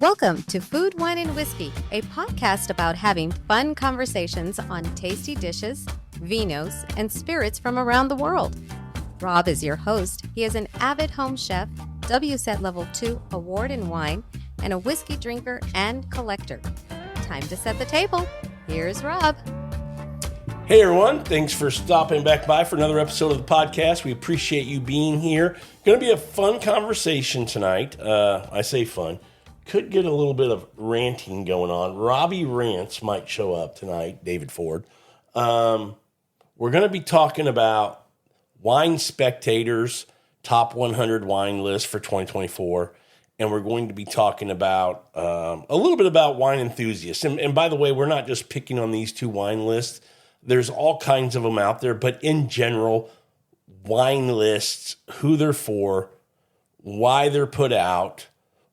Welcome to Food, Wine, and Whiskey, a podcast about having fun conversations on tasty dishes, vinos, and spirits from around the world. Rob is your host. He is an avid home chef, WSET Level 2 award in wine, and a whiskey drinker and collector. Time to set the table. Here's Rob. Hey everyone, thanks for stopping back by for another episode of the podcast. We appreciate you being here. Going to be a fun conversation tonight. I say fun. Could get a little bit of ranting going on. Robbie Rants might show up tonight, David Ford. We're going to be talking about Wine Spectator's top 100 wine list for 2024. And we're going to be talking about a little bit about wine enthusiasts. And by the way, we're not just picking on these two wine lists. There's all kinds of them out there. But in general, wine lists, who they're for, why they're put out,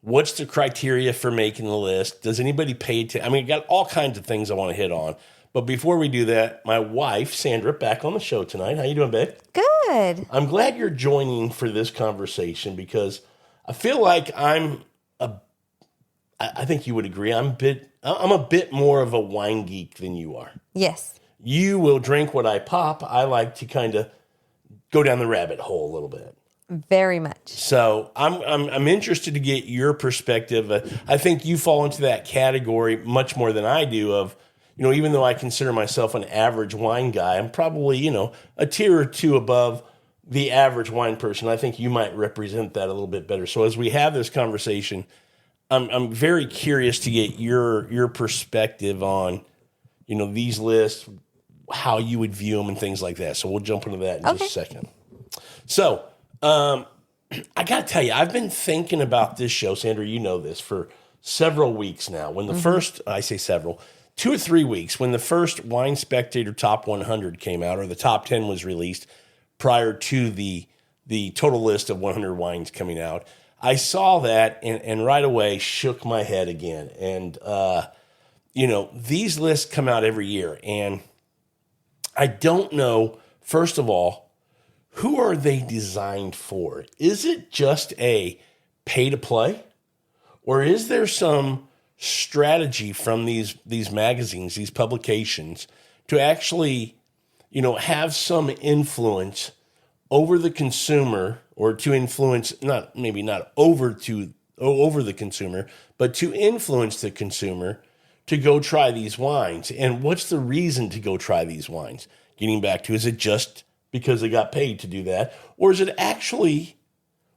what's the criteria for making the list? Does anybody pay attention? I mean, got all kinds of things I want to hit on. But before we do that, my wife, Sandra, back on the show tonight. How you doing, babe? Good. I'm glad you're joining for this conversation because I feel like I think you would agree, I'm a bit more of a wine geek than you are. Yes. You will drink what I pop. I like to kind of go down the rabbit hole a little bit. Very much. So I'm interested to get your perspective. I think you fall into that category much more than I do of, even though I consider myself an average wine guy, I'm probably, a tier or two above the average wine person. I think you might represent that a little bit better. So as we have this conversation, I'm very curious to get your perspective on, these lists, how you would view them and things like that. So we'll jump into that in just a second. So, I got to tell you, I've been thinking about this show, Sandra, you know this, for several weeks now. When the first, I say several, 2 or 3 weeks, when the first Wine Spectator Top 100 came out, or the Top 10 was released prior to the total list of 100 wines coming out, I saw that and right away shook my head again. And, these lists come out every year, and I don't know, first of all, who are they designed for? Is it just a pay to play? Or is there some strategy from these magazines, these publications, to actually, have some influence over the consumer, or to influence, not over the consumer, but to influence the consumer to go try these wines? And what's the reason to go try these wines? Getting back to, is it just because they got paid to do that? Or is it actually,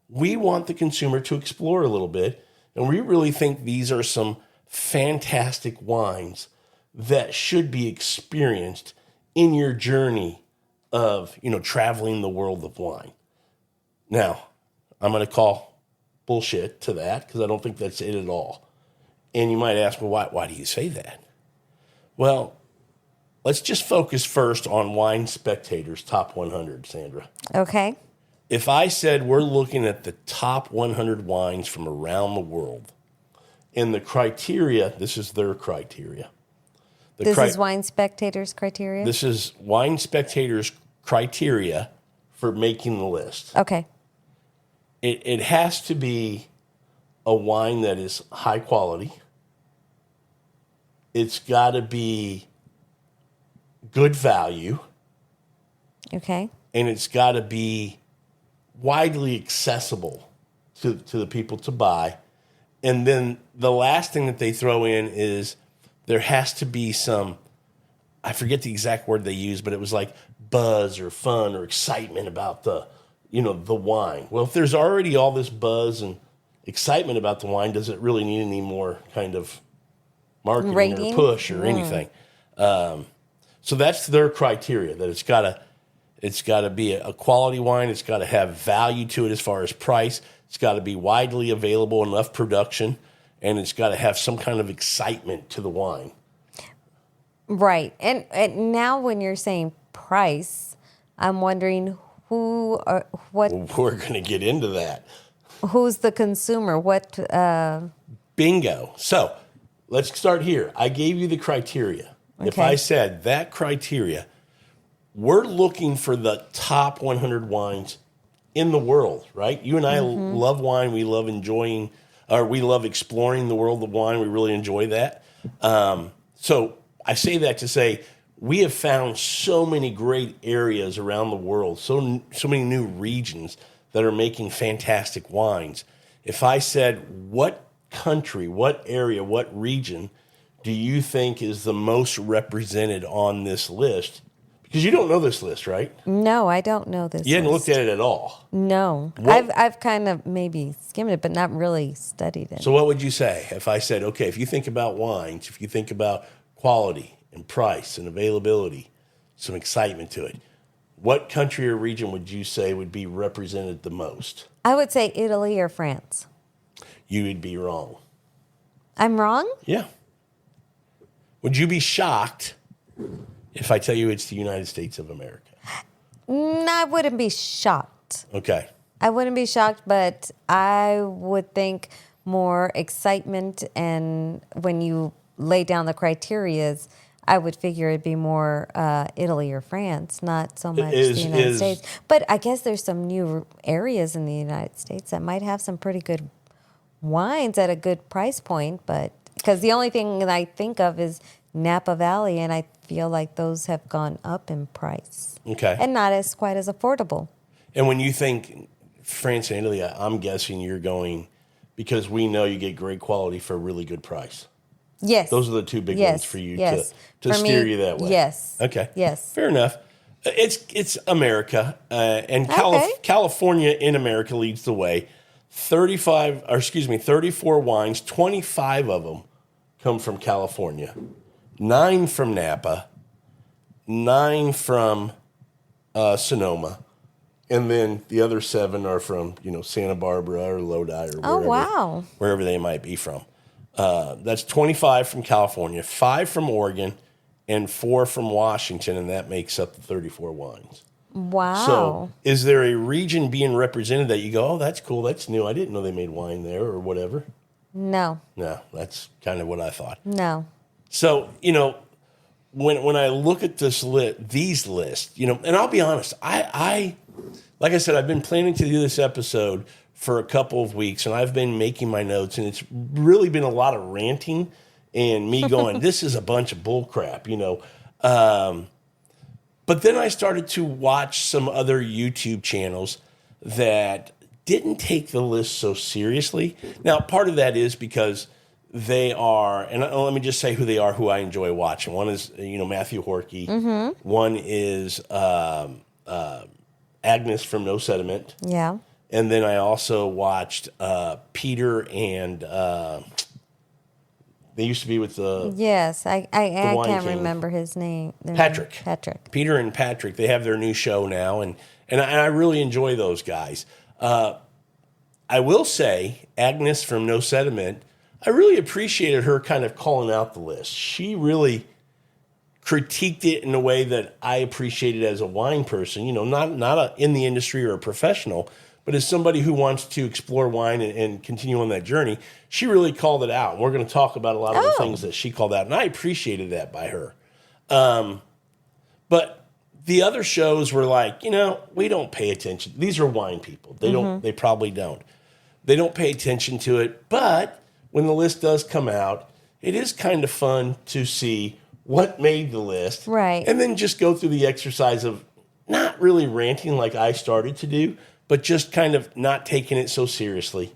we want the consumer to explore a little bit, and we really think these are some fantastic wines that should be experienced in your journey of, traveling the world of wine. Now, I'm going to call bullshit to that because I don't think that's it at all. And you might ask, well, why do you say that? Well, let's just focus first on Wine Spectator's top 100, Sandra. Okay. If I said we're looking at the top 100 wines from around the world, and the criteria, this is their criteria. This is Wine Spectator's criteria? This is Wine Spectator's criteria for making the list. Okay. It has to be a wine that is high quality. It's got to be good value. Okay. And it's got to be widely accessible to the people to buy. And then the last thing that they throw in is there has to be some, I forget the exact word they use, but it was like buzz or fun or excitement about the wine. Well, if there's already all this buzz and excitement about the wine, does it really need any more kind of marketing rating or push or anything? So that's their criteria, that it's got to be a quality wine. It's got to have value to it as far as price. It's got to be widely available, enough production, and it's got to have some kind of excitement to the wine. Right. And now when you're saying price, I'm wondering what... Well, we're going to get into that. Who's the consumer? What... Bingo. So let's start here. I gave you the criteria. Okay. If I said that criteria, we're looking for the top 100 wines in the world, right? You and I love wine. We love enjoying or we love exploring the world of wine. We really enjoy that. So I say that to say we have found so many great areas around the world, so many new regions that are making fantastic wines. If I said, what country, what area, what region do you think is the most represented on this list? Because you don't know this list, right? No, I don't know this. You hadn't list. looked at it at all. No, I've kind of maybe skimmed it, but not really studied it. So what would you say if I said, okay, if you think about wines, if you think about quality and price and availability, some excitement to it, what country or region would you say would be represented the most? I would say Italy or France. You would be wrong. I'm wrong? Yeah. Would you be shocked if I tell you it's the United States of America? No, I wouldn't be shocked. Okay. I wouldn't be shocked, but I would think more excitement, and when you lay down the criterias, I would figure it'd be more Italy or France, not so much the United States. But I guess there's some new areas in the United States that might have some pretty good wines at a good price point, but because the only thing that I think of is Napa Valley, and I feel like those have gone up in price. Okay. And not as quite as affordable. And when you think France and Italy, I'm guessing you're going because we know you get great quality for a really good price. Yes. Those are the two big ones for you to for steer me, you that way. Yes. Okay. Yes. Fair enough. It's America, and California in America leads the way. 34 wines, 25 of them come from California, 9 from Napa, 9 from Sonoma, and then the other 7 are from Santa Barbara or Lodi or wherever they might be from. That's 25 from California, 5 from Oregon, and 4 from Washington, and that makes up the 34 wines. Wow. So is there a region being represented that you go, oh, that's cool, that's new, I didn't know they made wine there or whatever? No. No, that's kind of what I thought. No. So, when I look at these lists, and I'll be honest, I like I said, I've been planning to do this episode for a couple of weeks, and I've been making my notes, and it's really been a lot of ranting and me going, this is a bunch of bull crap, But then I started to watch some other YouTube channels that didn't take the list so seriously. Now, part of that is because they are, and let me just say who they are, who I enjoy watching. One is, Matthew Horkey. Mm-hmm. One is Agnes from No Sediment. Yeah. And then I also watched Peter and they used to be with the Yes, I can't King. remember his name. Patrick. Patrick. Peter and Patrick. They have their new show now, and I really enjoy those guys. I will say, Agnes from No Sediment, I really appreciated her kind of calling out the list. She really critiqued it in a way that I appreciated as a wine person, not in the industry or a professional, but as somebody who wants to explore wine and continue on that journey. She really called it out. We're going to talk about a lot of the things that she called out, and I appreciated that by her. But the other shows were like, we don't pay attention. These are wine people. They probably don't. They don't pay attention to it, but when the list does come out, it is kind of fun to see what made the list. Right. And then just go through the exercise of not really ranting like I started to do, but just kind of not taking it so seriously,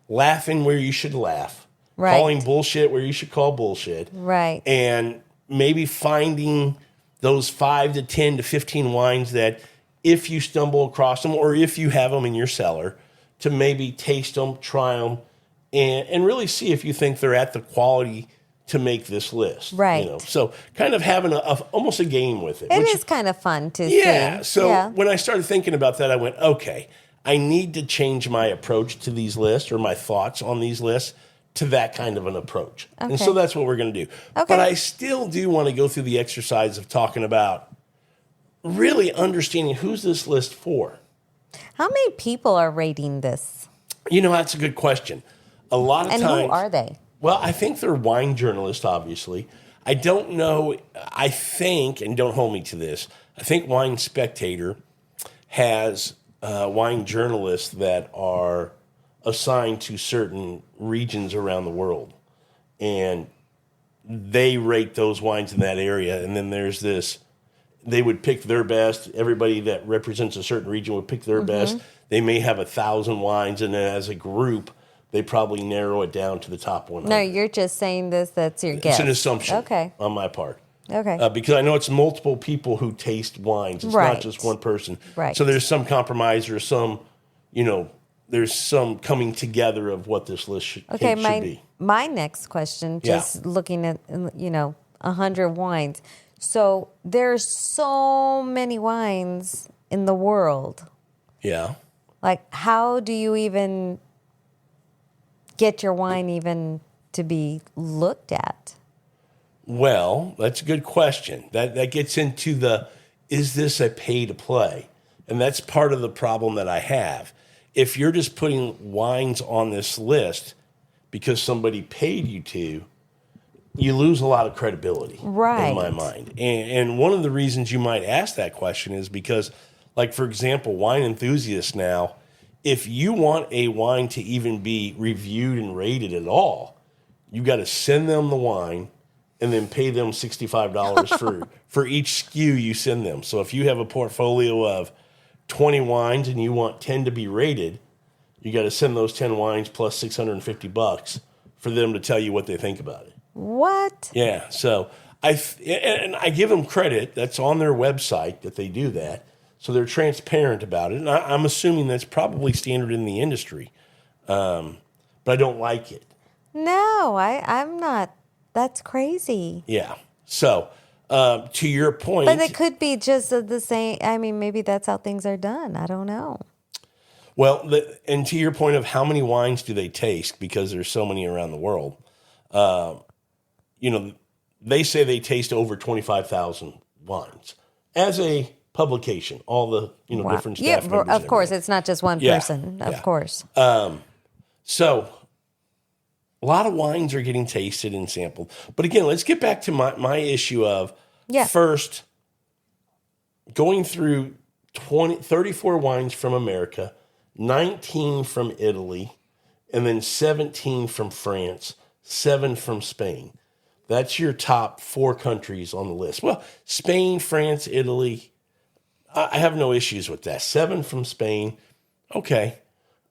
laughing where you should laugh, calling bullshit where you should call bullshit. Right. And maybe finding those 5 to 10 to 15 wines that if you stumble across them or if you have them in your cellar, to maybe taste them, try them, and really see if you think they're at the quality to make this list. Right. So kind of having almost a game with it. It is kind of fun to see. Yeah. So when I started thinking about that, I went, okay, I need to change my approach to these lists or my thoughts on these lists to that kind of an approach. Okay. And so that's what we're going to do. Okay. But I still do want to go through the exercise of talking about really understanding who's this list for. How many people are rating this? That's a good question. A lot of times. And who are they? Well, I think they're wine journalists, obviously. I don't know. I think, and don't hold me to this, I think Wine Spectator has wine journalists that are assigned to certain regions around the world. And they rate those wines in that area. And then there's this, they would pick their best. Everybody that represents a certain region would pick their best. They may have 1,000 wines, and then as a group, they probably narrow it down to the top 100. No, you're just saying this. That's your guess. It's an assumption okay. on my part. Okay. Because I know it's multiple people who taste wines. It's Right. not just one person. Right. So there's some compromise or some, there's some coming together of what this list should be. My next question, just looking at, 100 wines. So there's so many wines in the world. Yeah. Like, how do you even get your wine even to be looked at? Well, that's a good question. That gets into is this a pay to play? And that's part of the problem that I have. If you're just putting wines on this list because somebody paid you to, you lose a lot of credibility in my mind. And one of the reasons you might ask that question is because, like, for example, wine enthusiasts now, if you want a wine to even be reviewed and rated at all, you got to send them the wine and then pay them $65 for each SKU you send them. So if you have a portfolio of 20 wines and you want 10 to be rated, you got to send those 10 wines plus $650 for them to tell you what they think about it. What? Yeah. So I give them credit. That's on their website that they do that. So they're transparent about it. And I'm assuming that's probably standard in the industry. But I don't like it. No, I'm not. That's crazy. Yeah. So to your point. But it could be just the same. I mean, maybe that's how things are done. I don't know. Well, and to your point of how many wines do they taste, because there's so many around the world, they say they taste over 25,000 wines as a publication, all the, different staff members. Yeah, of course. It's not just one person, of course. So a lot of wines are getting tasted and sampled. But again, let's get back to my issue of first going through 34 wines from America, 19 from Italy, and then 17 from France, 7 from Spain. That's your top 4 countries on the list. Well, Spain, France, Italy, I have no issues with that. 7 from Spain, okay.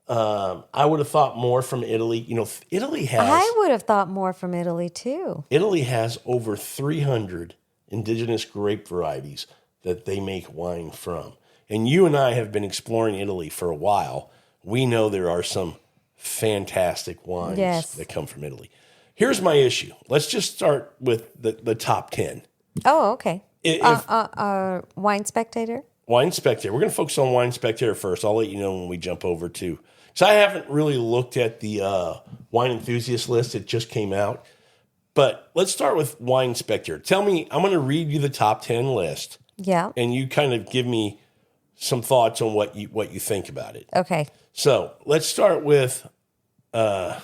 I would have thought more from Italy. Italy has... I would have thought more from Italy, too. Italy has over 300 indigenous grape varieties that they make wine from. And you and I have been exploring Italy for a while. We know there are some fantastic wines that come from Italy. Here's my issue. Let's just start with the top 10. Oh, okay. Wine Spectator? Wine Spectator. We're going to focus on Wine Spectator first. I'll let you know when we jump over to... So I haven't really looked at the wine enthusiast list. It just came out. But let's start with Wine Spectator. Tell me, I'm going to read you the top 10 list. Yeah. And you kind of give me some thoughts on what you think about it. Okay. So let's start with... go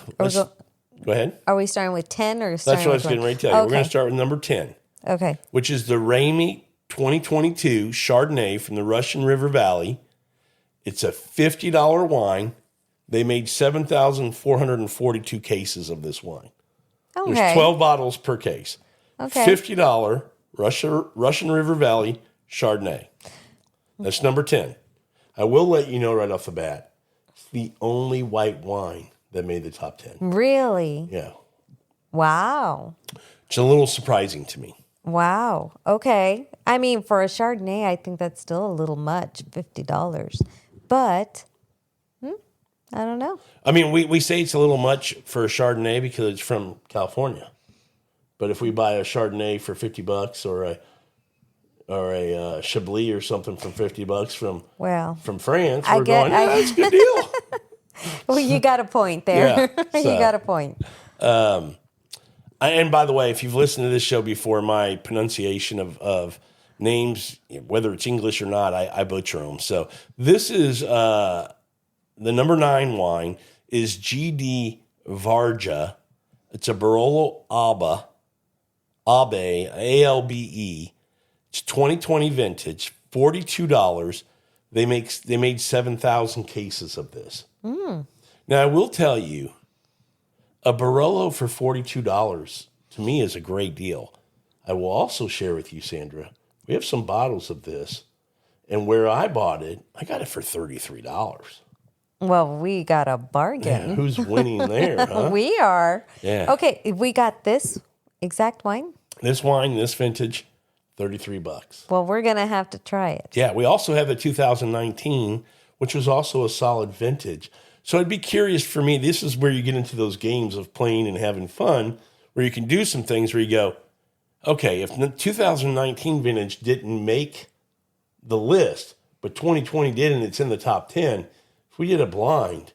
ahead. Are we starting with 10 or starting with... That's what I was getting ready to tell you. Okay. We're going to start with number 10. Okay. Which is the Ramey 2022 Chardonnay from the Russian River Valley. It's a $50 wine. They made 7,442 cases of this wine. Okay. There's 12 bottles per case. Okay. $50 Russian River Valley Chardonnay. That's number 10. I will let you know right off the bat, it's the only white wine that made the top 10. Really? Yeah. Wow. It's a little surprising to me. Wow. Okay. I mean, for a Chardonnay, I think that's still a little much, $50. But, I don't know. I mean, we say it's a little much for a Chardonnay because it's from California. But if we buy a Chardonnay for $50 or a Chablis or something for $50 from France, we're going, that's a good deal. Well, you got a point there. Yeah, you got a point. And by the way, if you've listened to this show before, my pronunciation of names, whether it's English or not, I butcher them. So this is the number 9 wine is GD Varga. It's a Barolo Abe, A-L-B-E. It's 2020 vintage, $42. They made 7,000 cases of this. Now, I will tell you, a Barolo for $42 to me is a great deal. I will also share with you, Sandra, we have some bottles of this, and where I bought it, I got it for $33. Well, we got a Yeah, bargain. who's winning there, huh? We are. Yeah. Okay, we got this exact wine. This wine, this vintage, $33. Well, we're going to have to try it. Yeah, we also have the 2019, which was also a solid vintage. So I'd be curious for me, this is where you get into those games of playing and having fun, where you can do some things where you go, okay, if the 2019 vintage didn't make the list, but 2020 did and it's in the top 10, if we did a blind,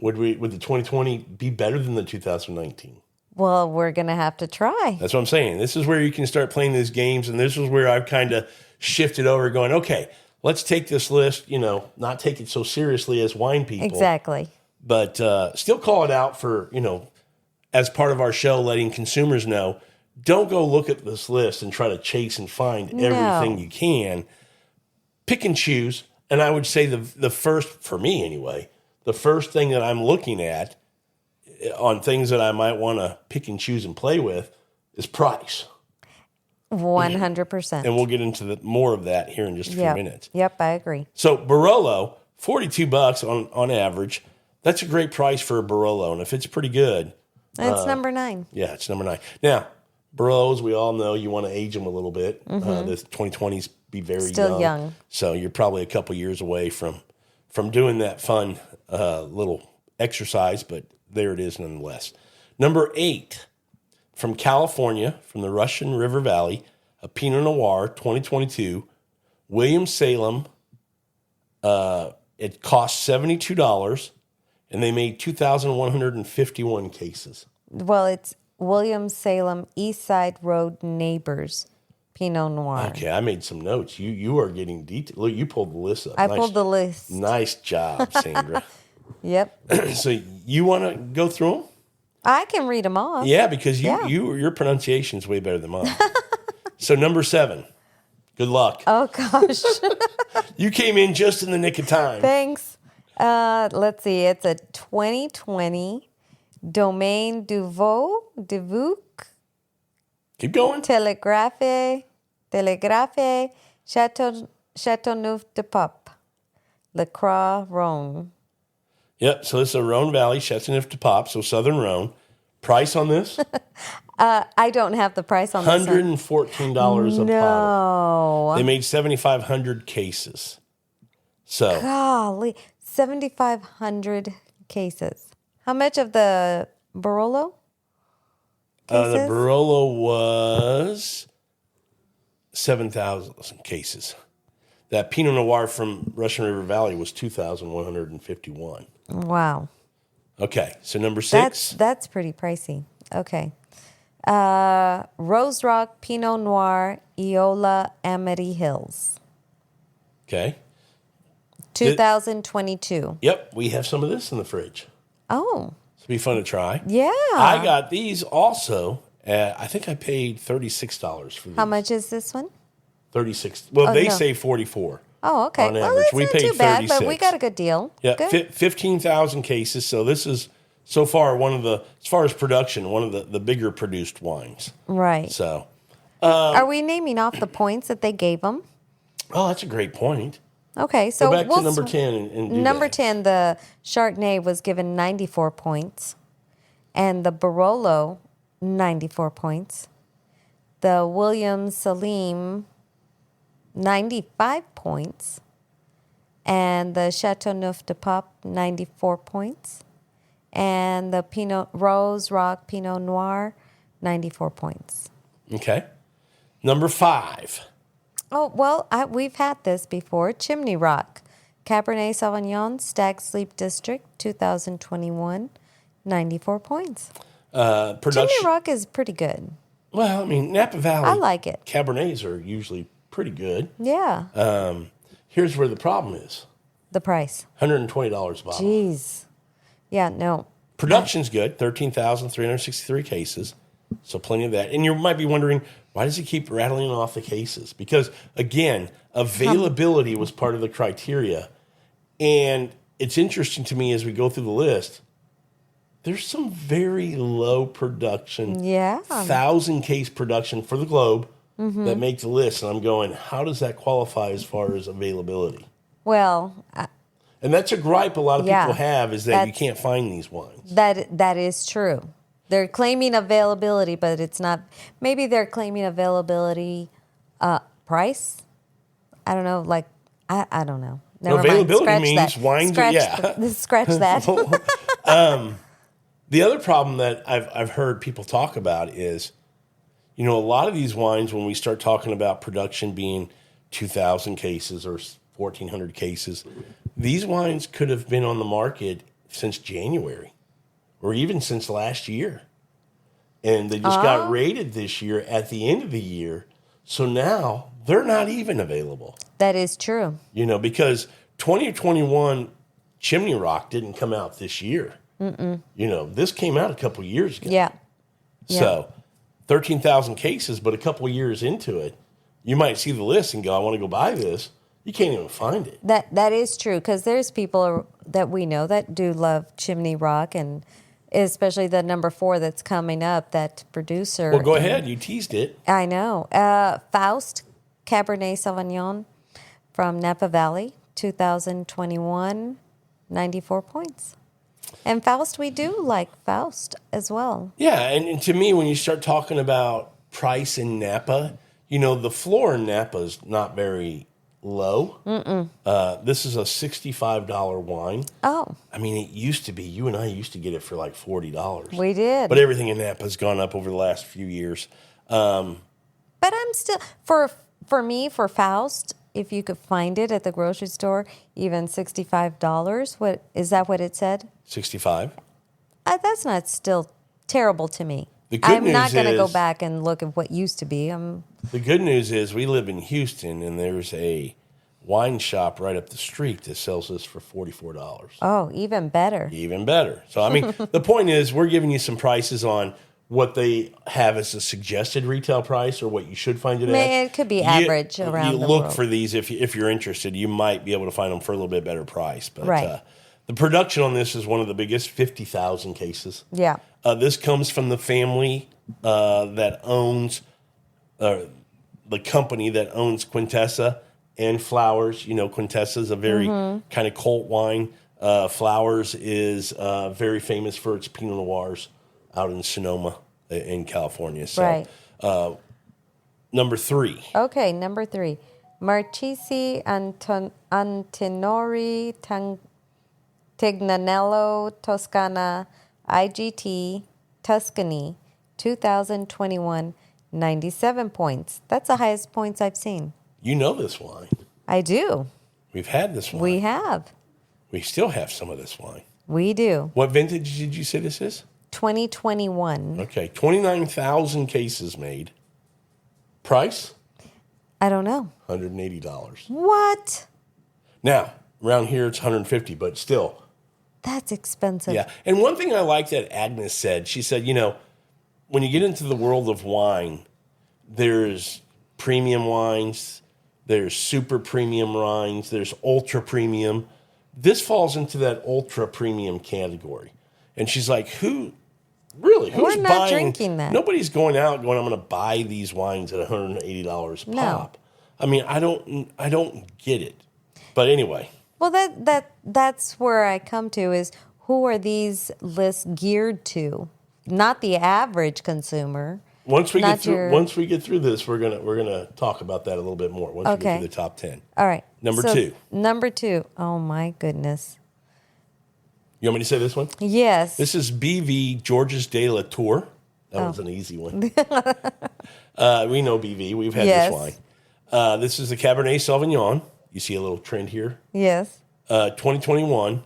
would the 2020 be better than the 2019? Well, we're going to have to try. That's what I'm saying. This is where you can start playing these games, and this is where I've kind of shifted over going, okay, let's take this list, not take it so seriously as wine people. Exactly. But still call it out for, as part of our show, letting consumers know, don't go look at this list and try to chase and find everything you can. Pick and choose. And I would say the first, for me anyway, the first thing that I'm looking at on things that I might want to pick and choose and play with is price. 100%. And we'll get into more of that here in just a few minutes. Yep, I agree. So Barolo, $42 on average. That's a great price for a Barolo. And if it's pretty good. It's number 9. Yeah, it's number 9. Now, Barolos, we all know you want to age them a little bit. The 2020s be very Still young. So you're probably a couple years away from doing that fun little exercise, but there it is nonetheless. Number 8, from California, from the Russian River Valley, a Pinot Noir 2022, William Salem. It cost $72, and they made 2,151 cases. Well, it's William Salem East Side Road Neighbors Pinot Noir. Okay, I made some notes. You are getting detailed. Look, you pulled the list up. I pulled the list. Nice job, Sandra. Yep. So you want to go through them? I can read them off. Yeah, because your pronunciation is way better than mine. So number 7. Good luck. Oh, gosh. You came in just in the nick of time. Thanks. Let's see. It's a 2020 Domaine Duvuc. Keep going. Telegraphe Chateauneuf-du-Pape. La Croix, Rhone. Yep, so this is a Rhone Valley, Chateauneuf-du-Pape, so Southern Rhone. Price on this? I don't have the price on this. $114 a bottle. No. They made 7,500 cases. So, Golly, 7,500 cases. How much of the Barolo cases? the Barolo was 7,000 cases. That Pinot Noir from Russian River Valley was 2,151. Wow. Okay, so number 6. That's pretty pricey. Okay. Rose Rock Pinot Noir Eola Amity Hills. Okay. 2022. Yep, we have some of this in the fridge. Oh. It'll be fun to try. Yeah. I got these also. I think I paid $36 for these. How much is this one? 36. Well, they no. say 44. Oh, okay. On Well, average. that's We not paid too bad, but 36. we got a good deal. Yeah, Good. 15,000 cases. So this is so far one of the, as far as production, one of the bigger produced wines. Right. So, Are we naming off the points that they gave them? oh, that's a great point. Okay, so Go back to number 10 and do number that. 10, the Chardonnay was given 94 points, and the Barolo 94 points. The William Salim 95 points, and the Chateauneuf-du-Pape 94 points, and the Rose Rock Pinot Noir 94 points. Okay. Number 5. Oh, well, we've had this before. Chimney Rock, Cabernet Sauvignon, Stag Sleep District, 2021, 94 points. Production. Chimney Rock is pretty good. Well, I mean, Napa Valley. I like it. Cabernets are usually pretty good. Yeah. Here's where the problem is. The price. $120 a bottle. Jeez. Yeah, no. Production's good, 13,363 cases, so plenty of that. And you might be wondering, why does he keep rattling off the cases? Because, again, availability was part of the criteria. And it's interesting to me as we go through the list, there's some very low production, 1,000 case production for the globe that make the list. And I'm going, how does that qualify as far as availability? Well, and that's a gripe a lot of people have, is that you can't find these wines. That is true. They're claiming availability, but it's not. Maybe they're claiming availability price. I don't know. Like, I don't know. Never availability mind. means wines. Scratch that. The other problem that I've heard people talk about is, a lot of these wines, when we start talking about production being 2,000 cases or 1,400 cases, these wines could have been on the market since January or even since last year. And they just got rated this year at the end of the year. So now they're not even available. That is true. Because 2021 Chimney Rock didn't come out this year. This came out a couple years ago. Yeah. So 13,000 cases, but a couple years into it, you might see the list and go, I want to go buy this. You can't even find it. That is true, because there's people that we know that do love Chimney Rock, and especially the number 4 that's coming up, that producer. Well, go ahead. You teased it. I know. Faust Cabernet Sauvignon from Napa Valley, 2021, 94 points. And Faust, we do like Faust as well. Yeah, and to me, when you start talking about price in Napa, the floor in Napa is not very low. This is a $65 wine. Oh. I mean, it used to be, you and I used to get it for like $40. We did. But everything in Napa has gone up over the last few years. But I'm still, for me, for Faust, if you could find it at the grocery store, even $65. What is that? What it said? 65. That's not still terrible to me. I'm not going to go back and look at what used to be. The good news is we live in Houston, and there's a wine shop right up the street that sells this for $44. Oh, even better. Even better. So, I mean, the point is we're giving you some prices on what they have as a suggested retail price or what you should find it at. It could be average around the world. You look for these if you're interested. You might be able to find them for a little bit better price. But the production on this is one of the biggest, 50,000 cases. Yeah. This comes from the family that owns, the company that owns Quintessa and Flowers. Quintessa is a very kind of cult wine. Flowers is very famous for its Pinot Noirs out in Sonoma in California. So, number 3. Okay, number 3. Marchesi Antinori Tignanello Toscana IGT Tuscany 2021, 97 points. That's the highest points I've seen. You know this wine. I do. We've had this wine. We have. We still have some of this wine. We do. What vintage did you say this is? 2021. Okay, 29,000 cases made. Price? I don't know. $180. What? Now, around here it's $150, but still. That's expensive. Yeah, and one thing I like that Agnes said, she said, when you get into the world of wine, there's premium wines, there's super premium wines, there's ultra premium. This falls into that ultra premium category. And she's like, who's We're not buying? Drinking that. Nobody's going out going, I'm going to buy these wines at $180 a pop. I mean, I don't get it. But anyway. Well, that's where I come to is, who are these lists geared to? Not the average consumer. Once we get through this, we're gonna talk about that a little bit more. Once we get through the top 10. All right. Number 2. Number 2. Oh my goodness. You want me to say this one? Yes. This is BV Georges de la Tour. That was an easy one. We know BV. We've had this wine. This is the Cabernet Sauvignon. You see a little trend here? Yes. 2021,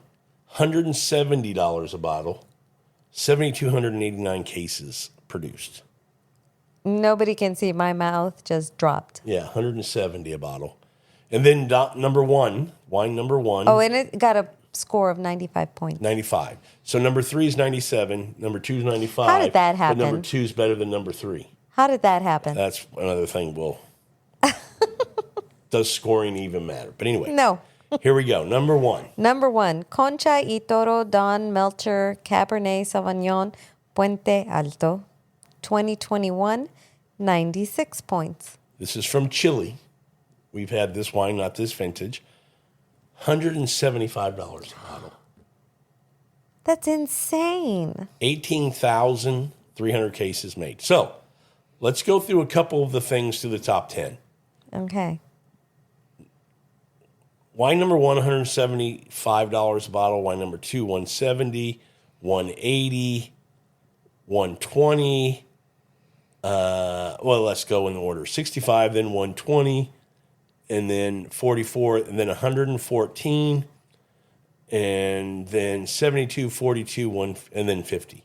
$170 a bottle, 7,289 cases produced. Nobody can see, my mouth just dropped. Yeah, $170 a bottle. And then wine number 1. Oh, and it got a score of 95 points. 95. So number 3 is 97. Number 2 is 95. How did that happen? But number 2 is better than number 3. How did that happen? That's another thing. Does scoring even matter? But anyway. No. Here we go. Number one. Number 1, Concha y Toro Don Melcher Cabernet Sauvignon Puente Alto, 2021, 96 points. This is from Chile. We've had this wine, not this vintage. $175 a bottle. That's insane. 18,300 cases made. So let's go through a couple of the things to the top 10. Okay. Wine number 1, $175 a bottle. Wine number 2, $170, $180, $120. Well, let's go in order. 65, then $120, and then 44, and then 114, and then 72, 42, and then 50.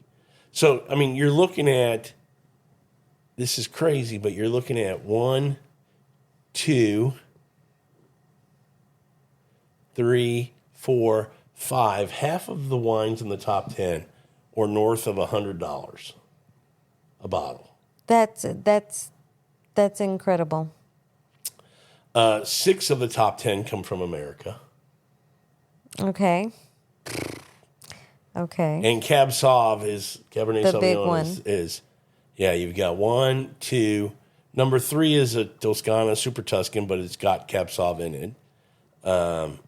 So, I mean, you're looking at, this is crazy, but you're looking at 1, 2, 3, 4, 5. Half of the wines in the top 10 are north of $100 a bottle. That's incredible. 6 of the top 10 come from America. Okay. And Cab Sauv is Cabernet The Sauvignon big one. is yeah, you've got 1, 2. Number 3 is a Toscana Super Tuscan, but it's got Cab Sauv in it. And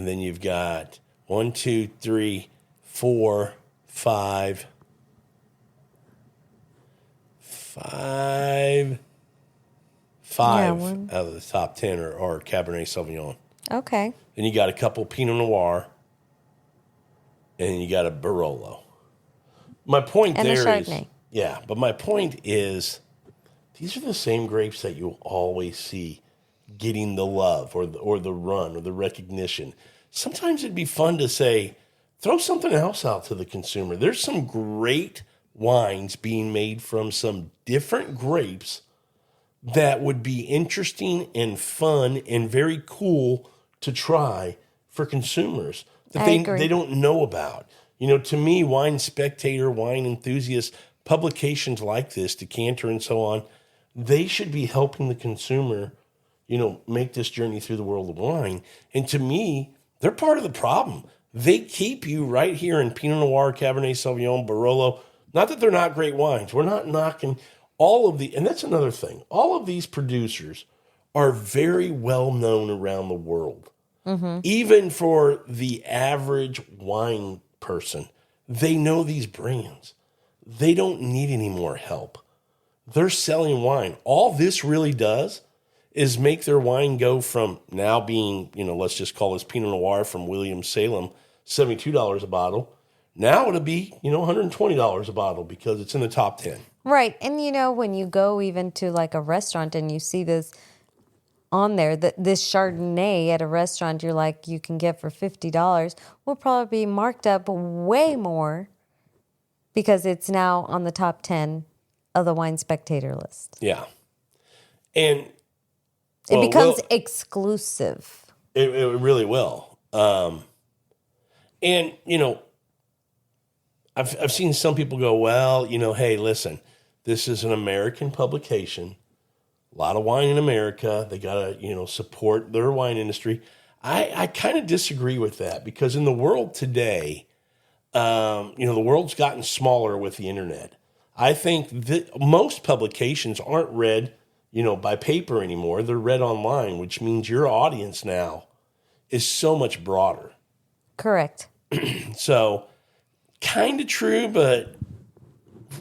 then you've got 1, 2, 3, 4, 5 out of the top 10 are Cabernet Sauvignon. Okay. Then you got a couple Pinot Noir, and you got a Barolo. My point And there a is, Chardonnay. yeah, but my point is, these are the same grapes that you'll always see getting the love or the run or the recognition. Sometimes it'd be fun to say, throw something else out to the consumer. There's some great wines being made from some different grapes that would be interesting and fun and very cool to try for consumers that they don't know about. You know, to me, Wine Spectator, Wine Enthusiast, publications like this, Decanter and so on, they should be helping the consumer, you know, make this journey through the world of wine. And to me, they're part of the problem. They keep you right here in Pinot Noir, Cabernet Sauvignon, Barolo. Not that they're not great wines. We're not knocking all of the, and that's another thing. All of these producers are very well known around the world. Mm-hmm. Even for the average wine person, they know these brands. They don't need any more help. They're selling wine. All this really does is make their wine go from now being, you know, let's just call this Pinot Noir from Williams-Salem, $72 a bottle. Now it'll be, you know, $120 a bottle because it's in the top 10. Right. And, you know, when you go even to like a restaurant and you see this on there, this Chardonnay at a restaurant, you're like, you can get for $50, will probably be marked up way more because it's now on the top 10 of the Wine Spectator list. Yeah. And it becomes exclusive. It really will. And, you know, I've seen some people go, well, you know, hey, listen, this is an American publication. A lot of wine in America. They got to, you know, support their wine industry. I kind of disagree with that because in the world today, you know, the world's gotten smaller with the internet. I think that most publications aren't read, you know, by paper anymore. They're read online, which means your audience now is so much broader. Correct. So kind of true, but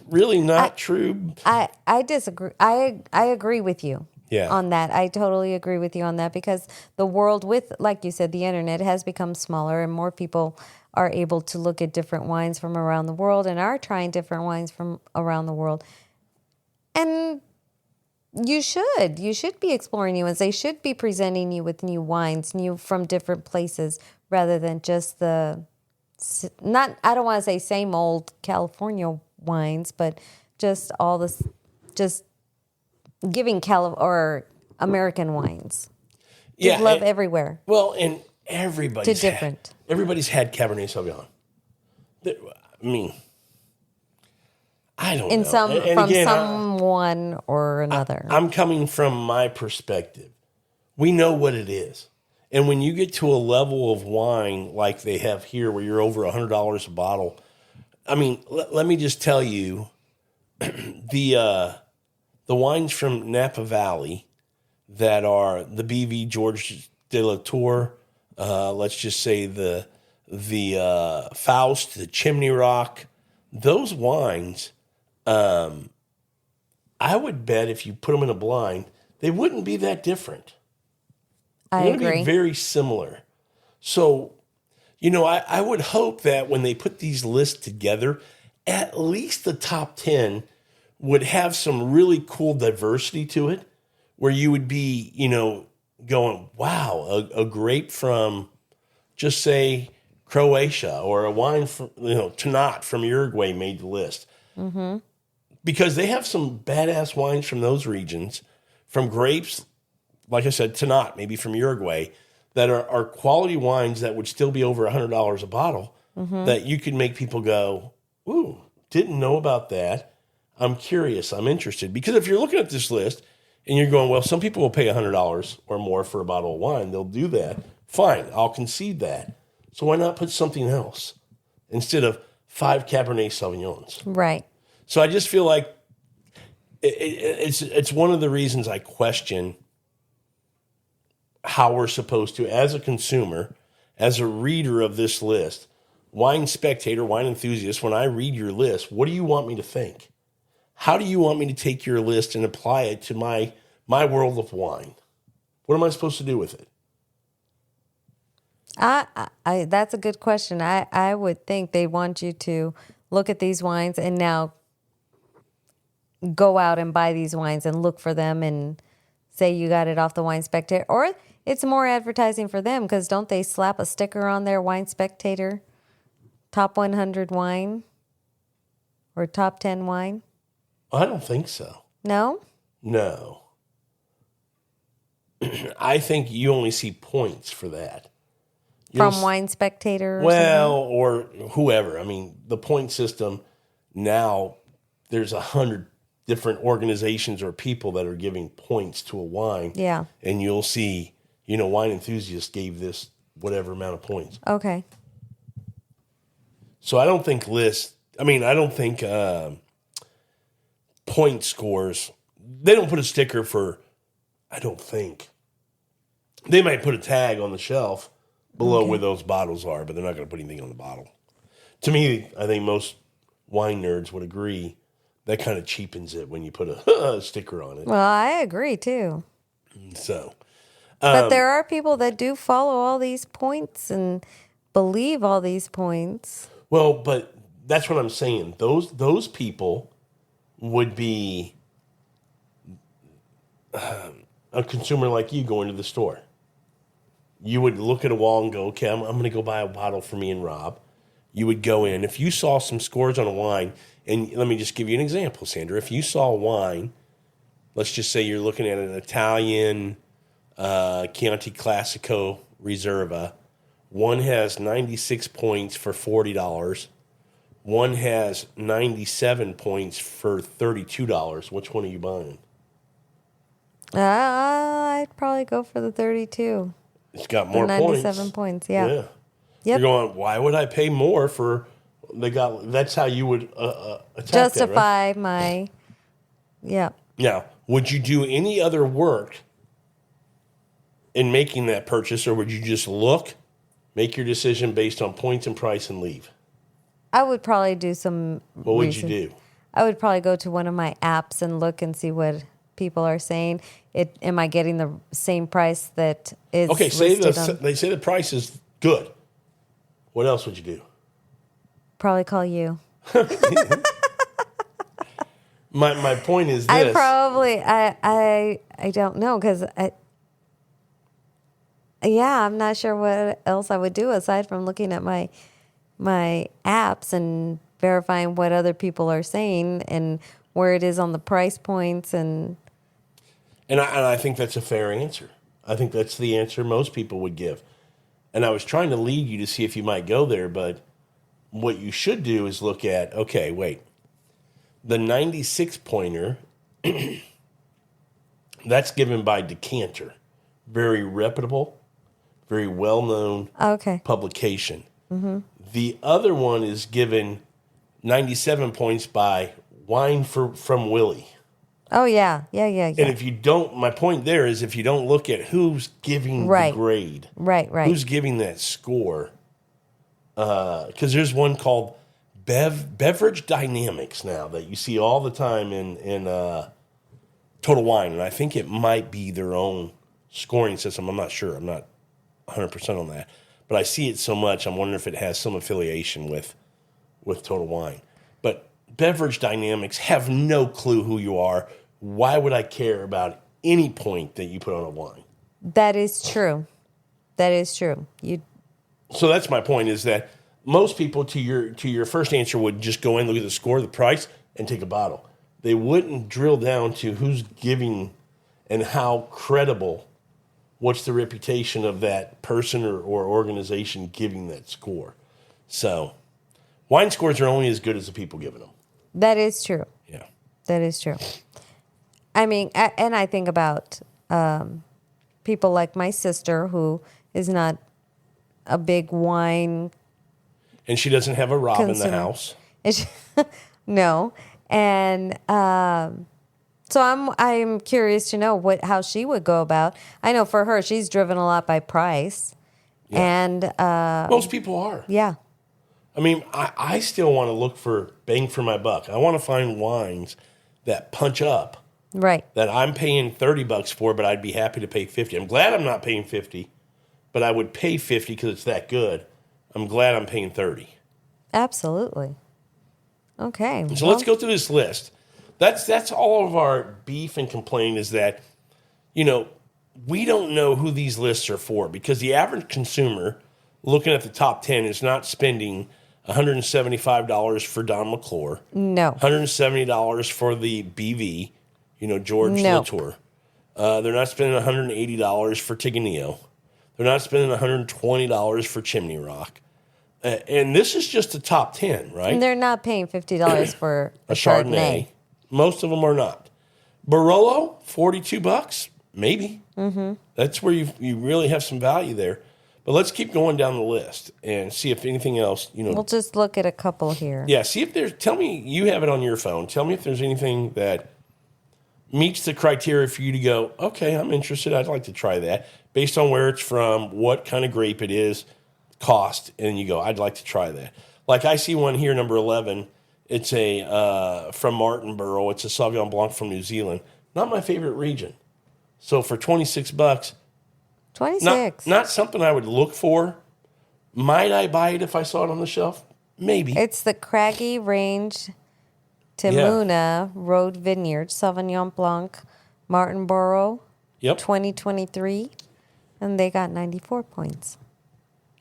really not true. I disagree. I agree with you on that. I totally agree with you on that because the world with, like you said, the internet has become smaller and more people are able to look at different wines from around the world and are trying different wines from around the world. And you should be exploring new ones. They should be presenting you with new wines, new from different places rather than just I don't want to say same old California wines, but just all this, just giving or American wines. Give love everywhere. Well, and everybody's had Cabernet Sauvignon. I mean, I don't know. Someone or another. I'm coming from my perspective. We know what it is. And when you get to a level of wine like they have here, where you're over $100 a bottle, I mean, let me just tell you, the wines from Napa Valley that are the BV George de la Tour, let's just say the Faust, the Chimney Rock, those wines, I would bet if you put them in a blind, they wouldn't be that different. I They're agree. going to be very similar. So, I would hope that when they put these lists together, at least the top 10 would have some really cool diversity to it, where you would be, going, wow, a grape from, just say, Croatia, or a wine from, Tannat from Uruguay made the list. Mm-hmm. Because they have some badass wines from those regions, from grapes, like I said, Tannat, maybe from Uruguay, that are quality wines that would still be over $100 a bottle, that you could make people go, ooh, didn't know about that. I'm curious. I'm interested. Because if you're looking at this list and you're going, well, some people will pay $100 or more for a bottle of wine. They'll do that. Fine. I'll concede that. So why not put something else instead of 5 Cabernet Sauvignons? Right. So I just feel like it's one of the reasons I question how we're supposed to, as a consumer, as a reader of this list, Wine Spectator, wine enthusiast, when I read your list, what do you want me to think? How do you want me to take your list and apply it to my world of wine? What am I supposed to do with it? That's a good question. I would think they want you to look at these wines and now go out and buy these wines and look for them and say you got it off the Wine Spectator. Or it's more advertising for them, because don't they slap a sticker on their Wine Spectator? Top 100 wine or top 10 wine? I don't think so. No? No. I think you only see points for that. From Wine Spectator or well, or whoever. I mean, the point system now, there's 100 different organizations or people that are giving points to a wine. Yeah. And you'll see, wine enthusiasts gave this whatever amount of points. Okay. So I don't think point scores, they don't put a sticker for, I don't think. They might put a tag on the shelf below where those bottles are, but they're not going to put anything on the bottle. To me, I think most wine nerds would agree that kind of cheapens it when you put a sticker on it. Well, I agree too. So, but there are people that do follow all these points and believe all these points. Well, but that's what I'm saying. Those people would be a consumer like you going to the store. You would look at a wall and go, okay, I'm going to go buy a bottle for me and Rob. You would go in. If you saw some scores on a wine, and let me just give you an example, Sandra. If you saw a wine, let's just say you're looking at an Italian Chianti Classico Reserva. One has 96 points for $40. One has 97 points for $32. Which one are you buying? I'd probably go for the 32. It's got more 97 points, yeah. Yep. You're going, why would I pay more for, that's how you would attack justify that, right? my, yeah. Now, would you do any other work in making that purchase, or would you just look, make your decision based on points and price and leave? I would probably do some What would you do? I would probably go to one of my apps and look and see what people are saying. Am I getting the same price that is okay? listed They say the price is good. What else would you do? Probably call you. My point is this. I don't know, because I'm not sure what else I would do aside from looking at my apps and verifying what other people are saying and where it is on the price points and I think that's a fair answer. I think that's the answer most people would give. And I was trying to lead you to see if you might go there, but what you should do is look at, okay, wait. The 96 pointer, that's given by Decanter. Very reputable. very well-known publication. Mm-hmm. The other one is given 97 points by Wine from Willie. Oh, yeah. And if you don't, my point there is if you don't look at who's giving the grade. Right. Who's giving that score. Because there's one called Beverage Dynamics now that you see all the time in Total Wine. And I think it might be their own scoring system. I'm not sure. I'm not 100% on that. But I see it so much, I'm wondering if it has some affiliation with Total Wine. But Beverage Dynamics have no clue who you are. Why would I care about any point that you put on a wine? That is true. So that's my point, is that most people, to your first answer, would just go in, look at the score, the price, and take a bottle. They wouldn't drill down to who's giving and how credible, what's the reputation of that person or organization giving that score. So wine scores are only as good as the people giving them. That is true. Yeah. That is true. I mean, and I think about people like my sister, who is not a big wine. And she doesn't have a Rob consumer in the house. No. And so I'm curious to know how she would go about. I know for her, she's driven a lot by price. Yeah. And most people are. Yeah. I mean, I still want to look for bang for my buck. I want to find wines that punch up. Right. That I'm paying $30 for, but I'd be happy to pay $50. I'm glad I'm not paying $50, but I would pay $50 because it's that good. I'm glad I'm paying $30. Absolutely. Okay. So let's go through this list. That's all of our beef and complaint, is that, we don't know who these lists are for, because the average consumer looking at the top 10 is not spending $175 for Don McClure. No. $170 for the BV, George Latour. They're not spending $180 for Tiganillo. They're not spending $120 for Chimney Rock. And this is just the top 10, right? And they're not paying $50 for a Chardonnay. Most of them are not. Barolo, $42, maybe. Mm-hmm. That's where you really have some value there. But let's keep going down the list and see if anything else, We'll just look at a couple here. Yeah, see if tell me, you have it on your phone. Tell me if there's anything that meets the criteria for you to go, okay, I'm interested. I'd like to try that. Based on where it's from, what kind of grape it is, cost, and you go, I'd like to try that. Like I see one here, number 11. It's from Martinborough. It's a Sauvignon Blanc from New Zealand. Not my favorite region. So for $26, 26. Not something I would look for. Might I buy it if I saw it on the shelf? Maybe. It's the Craggy Range Timuna Road Vineyard Sauvignon Blanc Martinborough. Yep. 2023, and they got 94 points.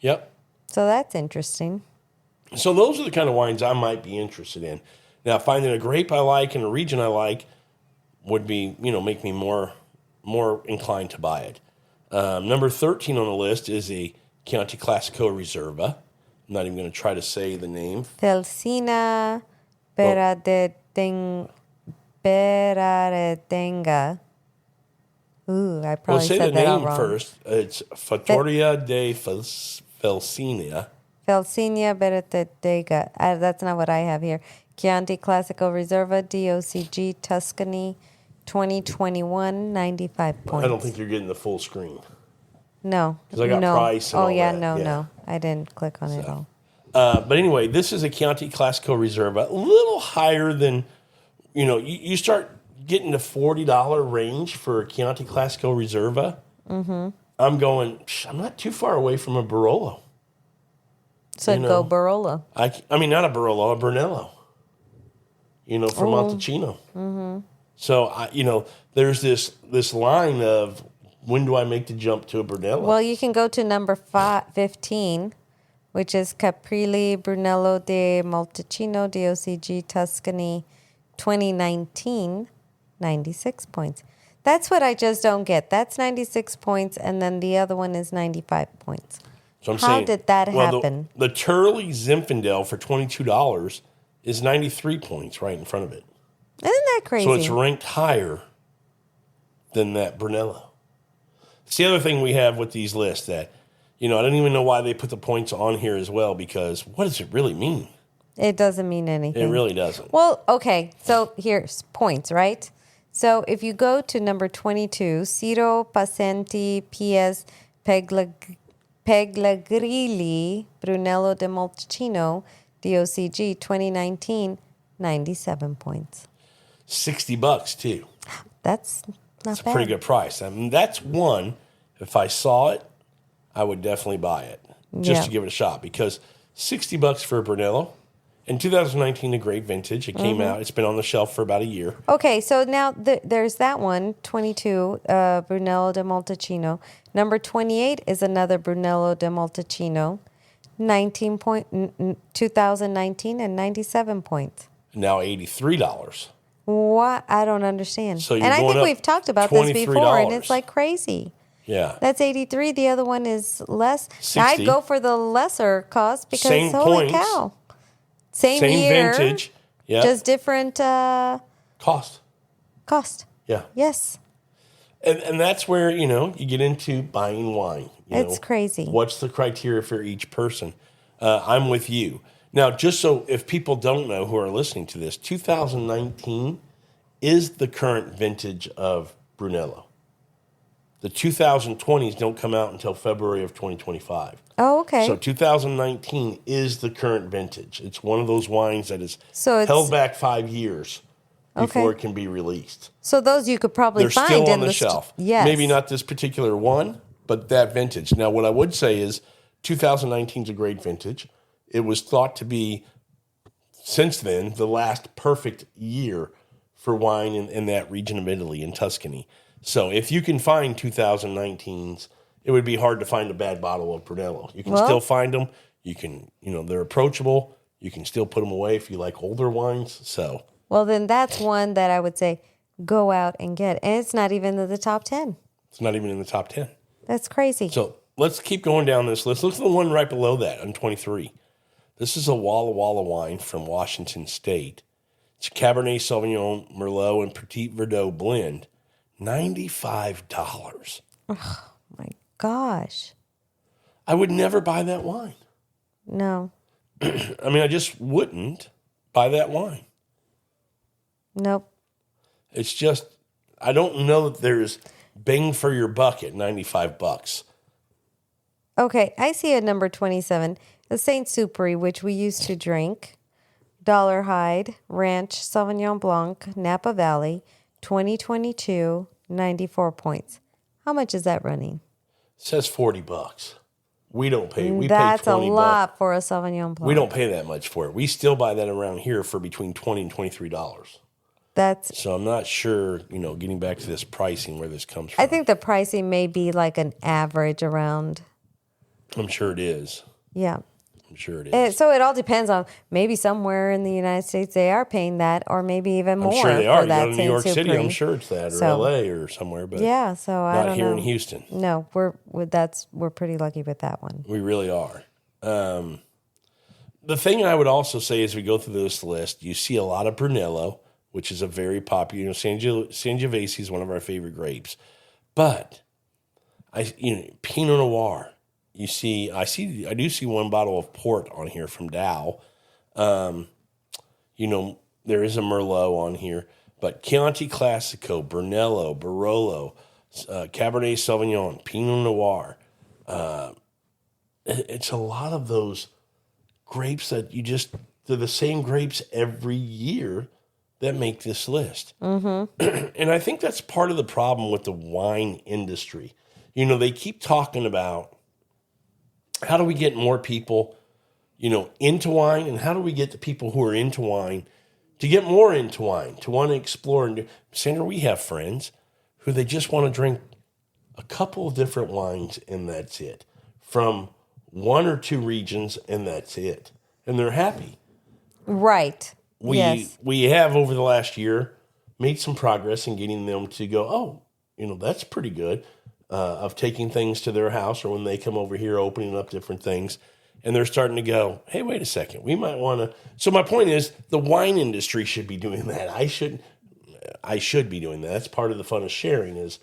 Yep. So that's interesting. So those are the kind of wines I might be interested in. Now, finding a grape I like and a region I like would be, make me more inclined to buy it. Number 13 on the list is a Chianti Classico Reserva. I'm not even going to try to say the name. Felsina Beraretenga. Ooh, I probably said that all wrong. Say the name first. It's Fattoria de Felsinia. Felsinia Beraretenga. That's not what I have here. Chianti Classico Reserva, DOCG, Tuscany, 2021, 95 points. I don't think you're getting the full screen. No. Because I got price and all that. No. I didn't click on it all. But anyway, this is a Chianti Classico Reserva. A little higher than, you start getting the $40 range for a Chianti Classico Reserva. Mm-hmm. I'm going, I'm not too far away from a Barolo. So go Barolo. I mean, not a Barolo, a Brunello. From Montalcino. Mm-hmm. So, there's this line of, when do I make the jump to a Brunello? Well, you can go to number 15, which is Caprilli Brunello de Montalcino, DOCG, Tuscany, 2019, 96 points. That's what I just don't get. That's 96 points, and then the other one is 95 points. So How did that happen? The Turley Zinfandel for $22 is 93 points right in front of it. Isn't that crazy? So it's ranked higher than that Brunello. It's the other thing we have with these lists, that I don't even know why they put the points on here as well, because what does it really mean? It doesn't mean anything. It really doesn't. Well, okay. So here's points, right? So if you go to number 22, Ciro Pacienti P.S. Peglagrilli Brunello de Montalcino DOCG 2019, 97 points. $60 too. That's not It's bad. a pretty good price. I mean, that's one. If I saw it, I would definitely buy it just to give it a shot, because $60 for a Brunello. In 2019, a great vintage. It came out. It's been on the shelf for about a year. Okay, so now there's that one, 22, Brunello de Montalcino. Number 28 is another Brunello de Montalcino, 2019 and 97 points. Now $83. What? I don't understand. So you're and I going think up we've talked about this before, and it's $23. like crazy. Yeah. That's 83. The other one is less. Now, 60. I'd go for the lesser cost because Same holy points. cow. Same year. Vintage. Yeah. Just different Cost. cost. Yeah. Yes. And that's where, you get into buying wine. It's crazy. What's the criteria for each person? I'm with you. Now, just so if people don't know who are listening to this, 2019 is the current vintage of Brunello. The 2020s don't come out until February of 2025. Oh, okay. So 2019 is the current vintage. It's one of those wines that is So held back 5 years before Okay. it can be released. So those you could probably They're find still in on the shelf. Yes. Maybe not this particular one, but that vintage. Now, what I would say is 2019 is a great vintage. It was thought to be, since then, the last perfect year for wine in that region of Italy, in Tuscany. So if you can find 2019s, it would be hard to find a bad bottle of Brunello. You can still find them. You can, they're approachable. You can still put them away if you like older wines. So, Well, then that's one that I would say go out and get. And it's not even in the top 10. it's not even in the top 10. That's crazy. So let's keep going down this list. Look at the one right below that on 23. This is a Walla Walla wine from Washington State. It's Cabernet Sauvignon, Merlot, and Petit Verdot blend. $95. My gosh. I would never buy that wine. No. I mean, I just wouldn't buy that wine. Nope. It's just, I don't know that there's bang for your buck at $95. Okay, I see at number 27, the Saint Superi, which we used to drink. Dollar Hyde, Ranch, Sauvignon Blanc, Napa Valley, 2022, 94 points. How much is that running? It says $40. We don't pay. We That's pay a $20. lot for a Sauvignon Blanc. We don't pay that much for it. We still buy that around here for between $20 and $23. That's. So I'm not sure, getting back to this pricing, where this comes from. I think the pricing may be like an average around. I'm sure it is. Yeah. I'm sure it is. So it all depends on maybe somewhere in the United States they are paying that, or maybe even more. I'm sure they are. For You that go to New York Saint City, I'm Superi. sure it's that, or So- LA or somewhere, but Yeah, so I not don't here know. in Houston. No, we're pretty lucky with that one. We really are. The thing I would also say as we go through this list, you see a lot of Brunello, which is a very popular, Sangiovese is one of our favorite grapes. But Pinot Noir, I do see one bottle of port on here from Dow. There is a Merlot on here, but Chianti Classico, Brunello, Barolo, Cabernet Sauvignon, Pinot Noir. It's a lot of those grapes that they're the same grapes every year that make this list. Mm-hmm. And I think that's part of the problem with the wine industry. They keep talking about how do we get more people, into wine, and how do we get the people who are into wine to get more into wine, to want to explore. And Sandra, we have friends who they just want to drink a couple of different wines, and that's it. From one or two regions, and that's it. And they're happy. Right. Yes. We have, over the last year, made some progress in getting them to go, that's pretty good, of taking things to their house, or when they come over here, opening up different things. And they're starting to go, hey, wait a second, we might want to. So my point is, the wine industry should be doing that. I should be doing that. That's part of the fun of sharing is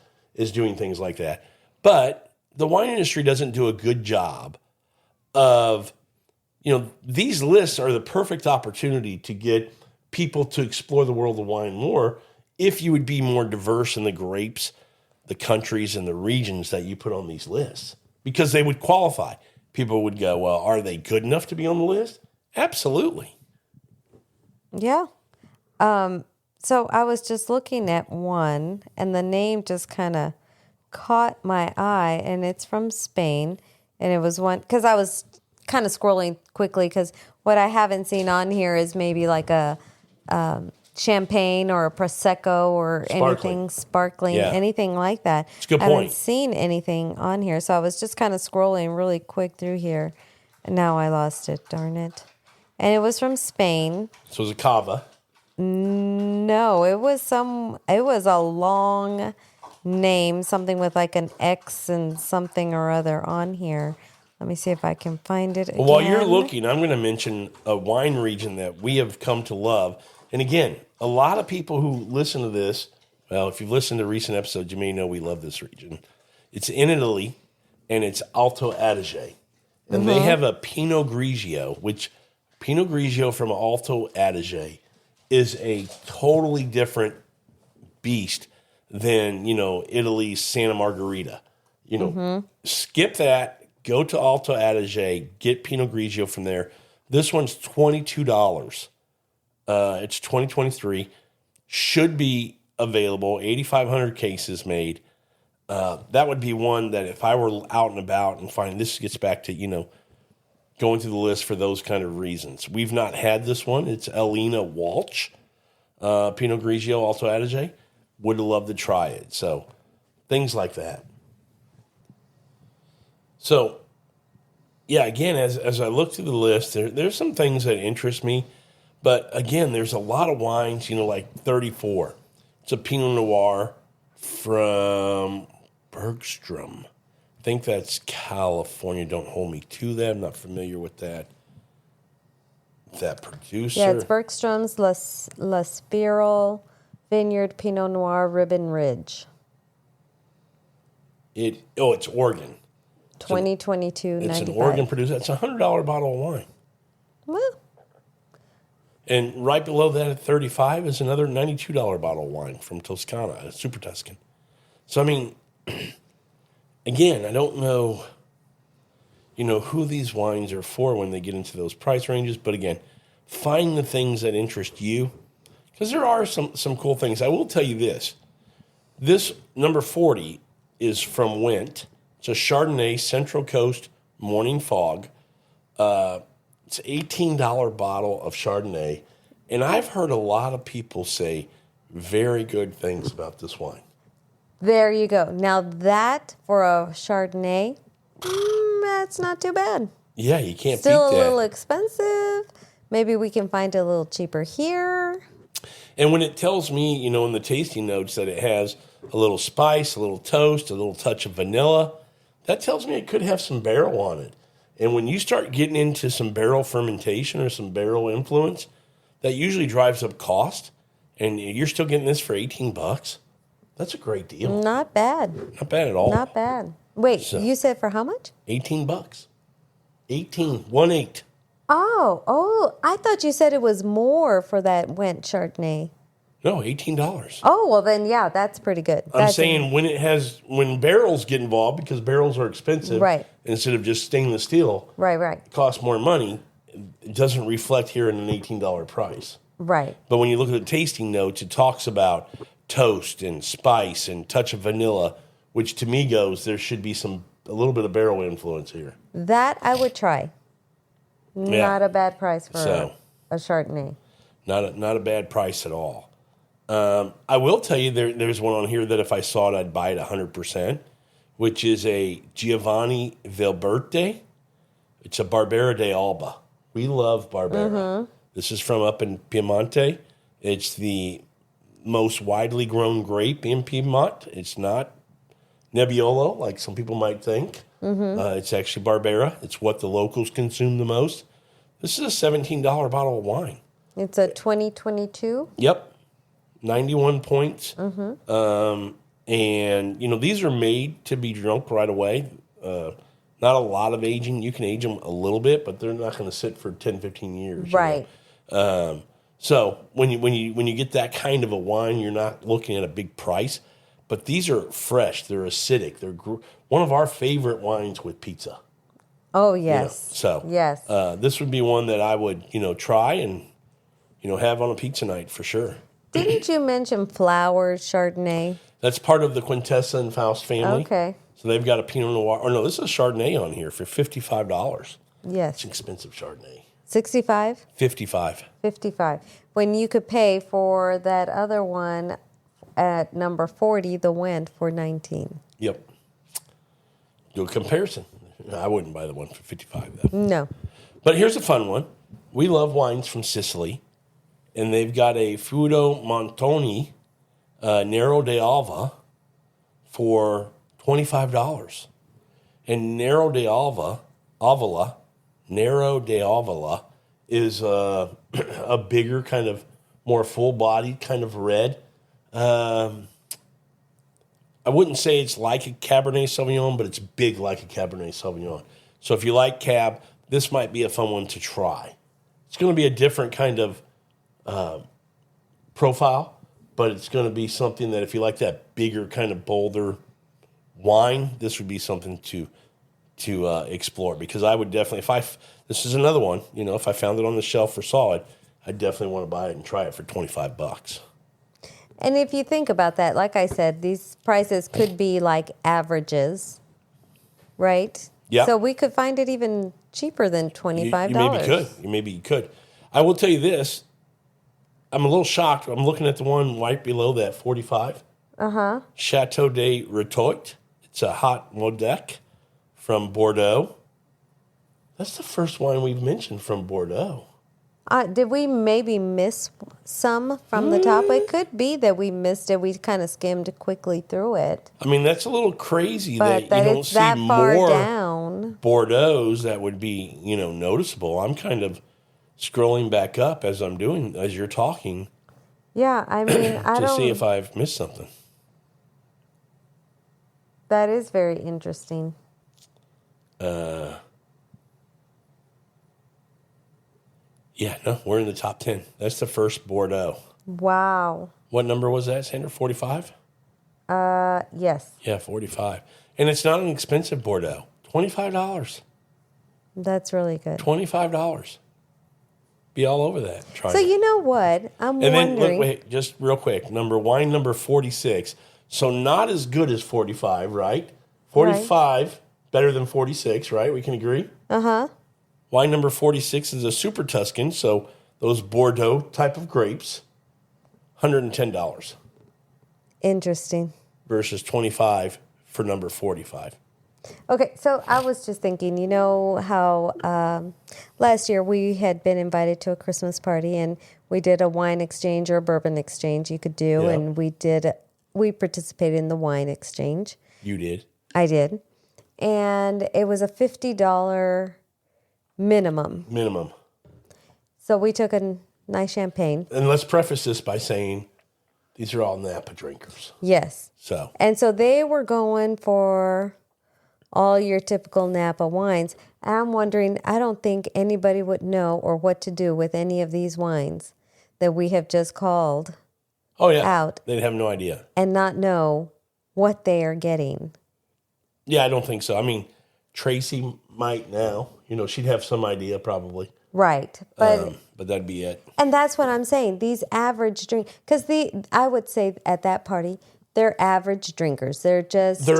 doing things like that. But the wine industry doesn't do a good job of, these lists are the perfect opportunity to get people to explore the world of wine more if you would be more diverse in the grapes, the countries, and the regions that you put on these lists, because they would qualify. People would go, well, are they good enough to be on the list? Absolutely. Yeah. So I was just looking at one, and the name just kind of caught my eye, and it's from Spain. And it was one, because I was kind of scrolling quickly, because what I haven't seen on here is maybe like a champagne or a Prosecco or anything sparkling, anything like that. It's a good point. I haven't seen anything on here. So I was just kind of scrolling really quick through here. And now I lost it, darn it. And it was from Spain. So it was a cava. No, it was a long name, something with like an X and something or other on here. Let me see if I can find it again. Well, while you're looking, I'm going to mention a wine region that we have come to love. And again, a lot of people who listen to this, well, if you've listened to recent episodes, you may know we love this region. It's in Italy, and it's Alto Adige. And they have a Pinot Grigio, which Pinot Grigio from Alto Adige is a totally different beast than, Italy's Santa Margherita. Skip that, go to Alto Adige, get Pinot Grigio from there. This one's $22. It's 2023. Should be available. 8,500 cases made. That would be one that if I were out and about and finding, this gets back to, going through the list for those kind of reasons. We've not had this one. It's Elena Walsh, Pinot Grigio, Alto Adige. Would have loved to try it. So things like that. So, yeah, again, as I look through the list, there's some things that interest me. But again, there's a lot of wines, like 34. It's a Pinot Noir from Bergstrom. I think that's California. Don't hold me to that. I'm not familiar with that producer. Yeah, it's Bergstrom's La Spiral Vineyard Pinot Noir Ribbon Ridge. It's Oregon. 2022, It's an Oregon producer. It's a $100 bottle of wine. Well. And right below that at 35 is another $92 bottle of wine from Toscana, Super Tuscan. So, I mean, again, I don't know, who these wines are for when they get into those price ranges. But again, find the things that interest you, because there are some cool things. I will tell you this. This number 40 is from Went. It's a Chardonnay Central Coast Morning Fog. It's an $18 bottle of Chardonnay. And I've heard a lot of people say very good things about this wine. There you go. Now that, for a Chardonnay, that's not too bad. Yeah, you can't Still beat that. Still a little expensive. Maybe we can find it a little cheaper here. And when it tells me, in the tasting notes that it has a little spice, a little toast, a little touch of vanilla, that tells me it could have some barrel on it. And when you start getting into some barrel fermentation or some barrel influence, that usually drives up cost. And you're still getting this for $18. That's a great deal. Not bad. Not bad at all. Not bad. Wait, you said for how much? $18. 18. Oh, I thought you said it was more for that Went Chardonnay. No, $18. Oh, well then, yeah, that's pretty good. I'm saying when barrels get involved, because barrels are expensive, right? Instead of just stainless steel, right, it costs more money. It doesn't reflect here in an $18 price, right? But when you look at the tasting notes, it talks about toast and spice and touch of vanilla, which to me goes, there should be a little bit of barrel influence here. That I would try. Yeah. Not a bad price for a Chardonnay. Not a bad price at all. I will tell you there's one on here that if I saw it, I'd buy it 100%, which is a Giovanni Vilberti. It's a Barbera d'Alba. We love Barbera. Mm-hmm. This is from up in Piemonte. It's the most widely grown grape in Piedmont. It's not Nebbiolo, like some people might think. Mm-hmm. It's actually Barbera. It's what the locals consume the most. This is a $17 bottle of wine. It's a 2022? Yep. 91 points. Mm-hmm. And, these are made to be drunk right away. Not a lot of aging. You can age them a little bit, but they're not going to sit for 10, 15 years. Right. So when you get that kind of a wine, you're not looking at a big price. But these are fresh. They're acidic. They're one of our favorite wines with pizza. Oh, yes. So yes. This would be one that I would, try and, have on a pizza night for sure. Didn't you mention Flowers Chardonnay? That's part of the Quintessa and Faust family. Okay. So they've got a Pinot Noir. Oh, no, this is a Chardonnay on here for $55. Yes. It's an expensive Chardonnay. 65? 55. 55. When you could pay for that other one at number 40, the Wendt, for 19. Yep. Do a comparison. I wouldn't buy the one for 55 though. No. But here's a fun one. We love wines from Sicily, and they've got a Fudo Montoni Nero d'Alva for $25. And Nero d'Avola is a bigger, kind of more full-bodied kind of red. I wouldn't say it's like a Cabernet Sauvignon, but it's big like a Cabernet Sauvignon. So if you like Cab, this might be a fun one to try. It's going to be a different kind of profile, but it's going to be something that if you like that bigger, kind of bolder wine, this would be something to explore. Because I would definitely, this is another one, if I found it on the shelf or saw it, I'd definitely want to buy it and try it for $25. And if you think about that, like I said, these prices could be like averages, right? Yeah. So we could find it even cheaper than $25. Maybe you could. I will tell you this. I'm a little shocked. I'm looking at the one right below that, 45. Uh-huh. Chateau de Retoit. It's a hot Modec from Bordeaux. That's the first wine we've mentioned from Bordeaux. Did we maybe miss some from the top? It could be that we missed it. We kind of skimmed quickly through it. I mean, that's a little crazy But that you don't it's that see far more down. Bordeaux's that would be, noticeable. I'm kind of scrolling back up as you're talking. Yeah, I mean, to see if I've missed something. That is very interesting. Yeah, no, we're in the top 10. That's the first Bordeaux. Wow. What number was that, Sandra? 45? Yes. Yeah, 45. And it's not an expensive Bordeaux. $25. That's really good. $25. Be all over that. Try So it. you know what? I'm and wondering. then, wait, just real quick. Wine number 46. So not as good as 45, right? 45, better than 46, right? We can agree? Uh-huh. Wine number 46 is a Super Tuscan, so those Bordeaux type of grapes, $110 Interesting. versus 25 for number 45. Okay, so I was just thinking, you know how last year we had been invited to a Christmas party and we did a wine exchange or a bourbon exchange you could do, Yeah. and we participated in the wine exchange. You did? I did. And it was a $50 minimum. So we took a nice champagne. And let's preface this by saying these are all Napa drinkers. Yes. So And so they were going for all your typical Napa wines. And I'm wondering, I don't think anybody would know or what to do with any of these wines that we have just called out. They'd have no idea. And not know what they are getting. Yeah, I don't think so. I mean, Tracy might now. She'd have some idea probably. Right. But that'd be it. and that's what I'm saying. These average because I would say at that party, they're average drinkers. They're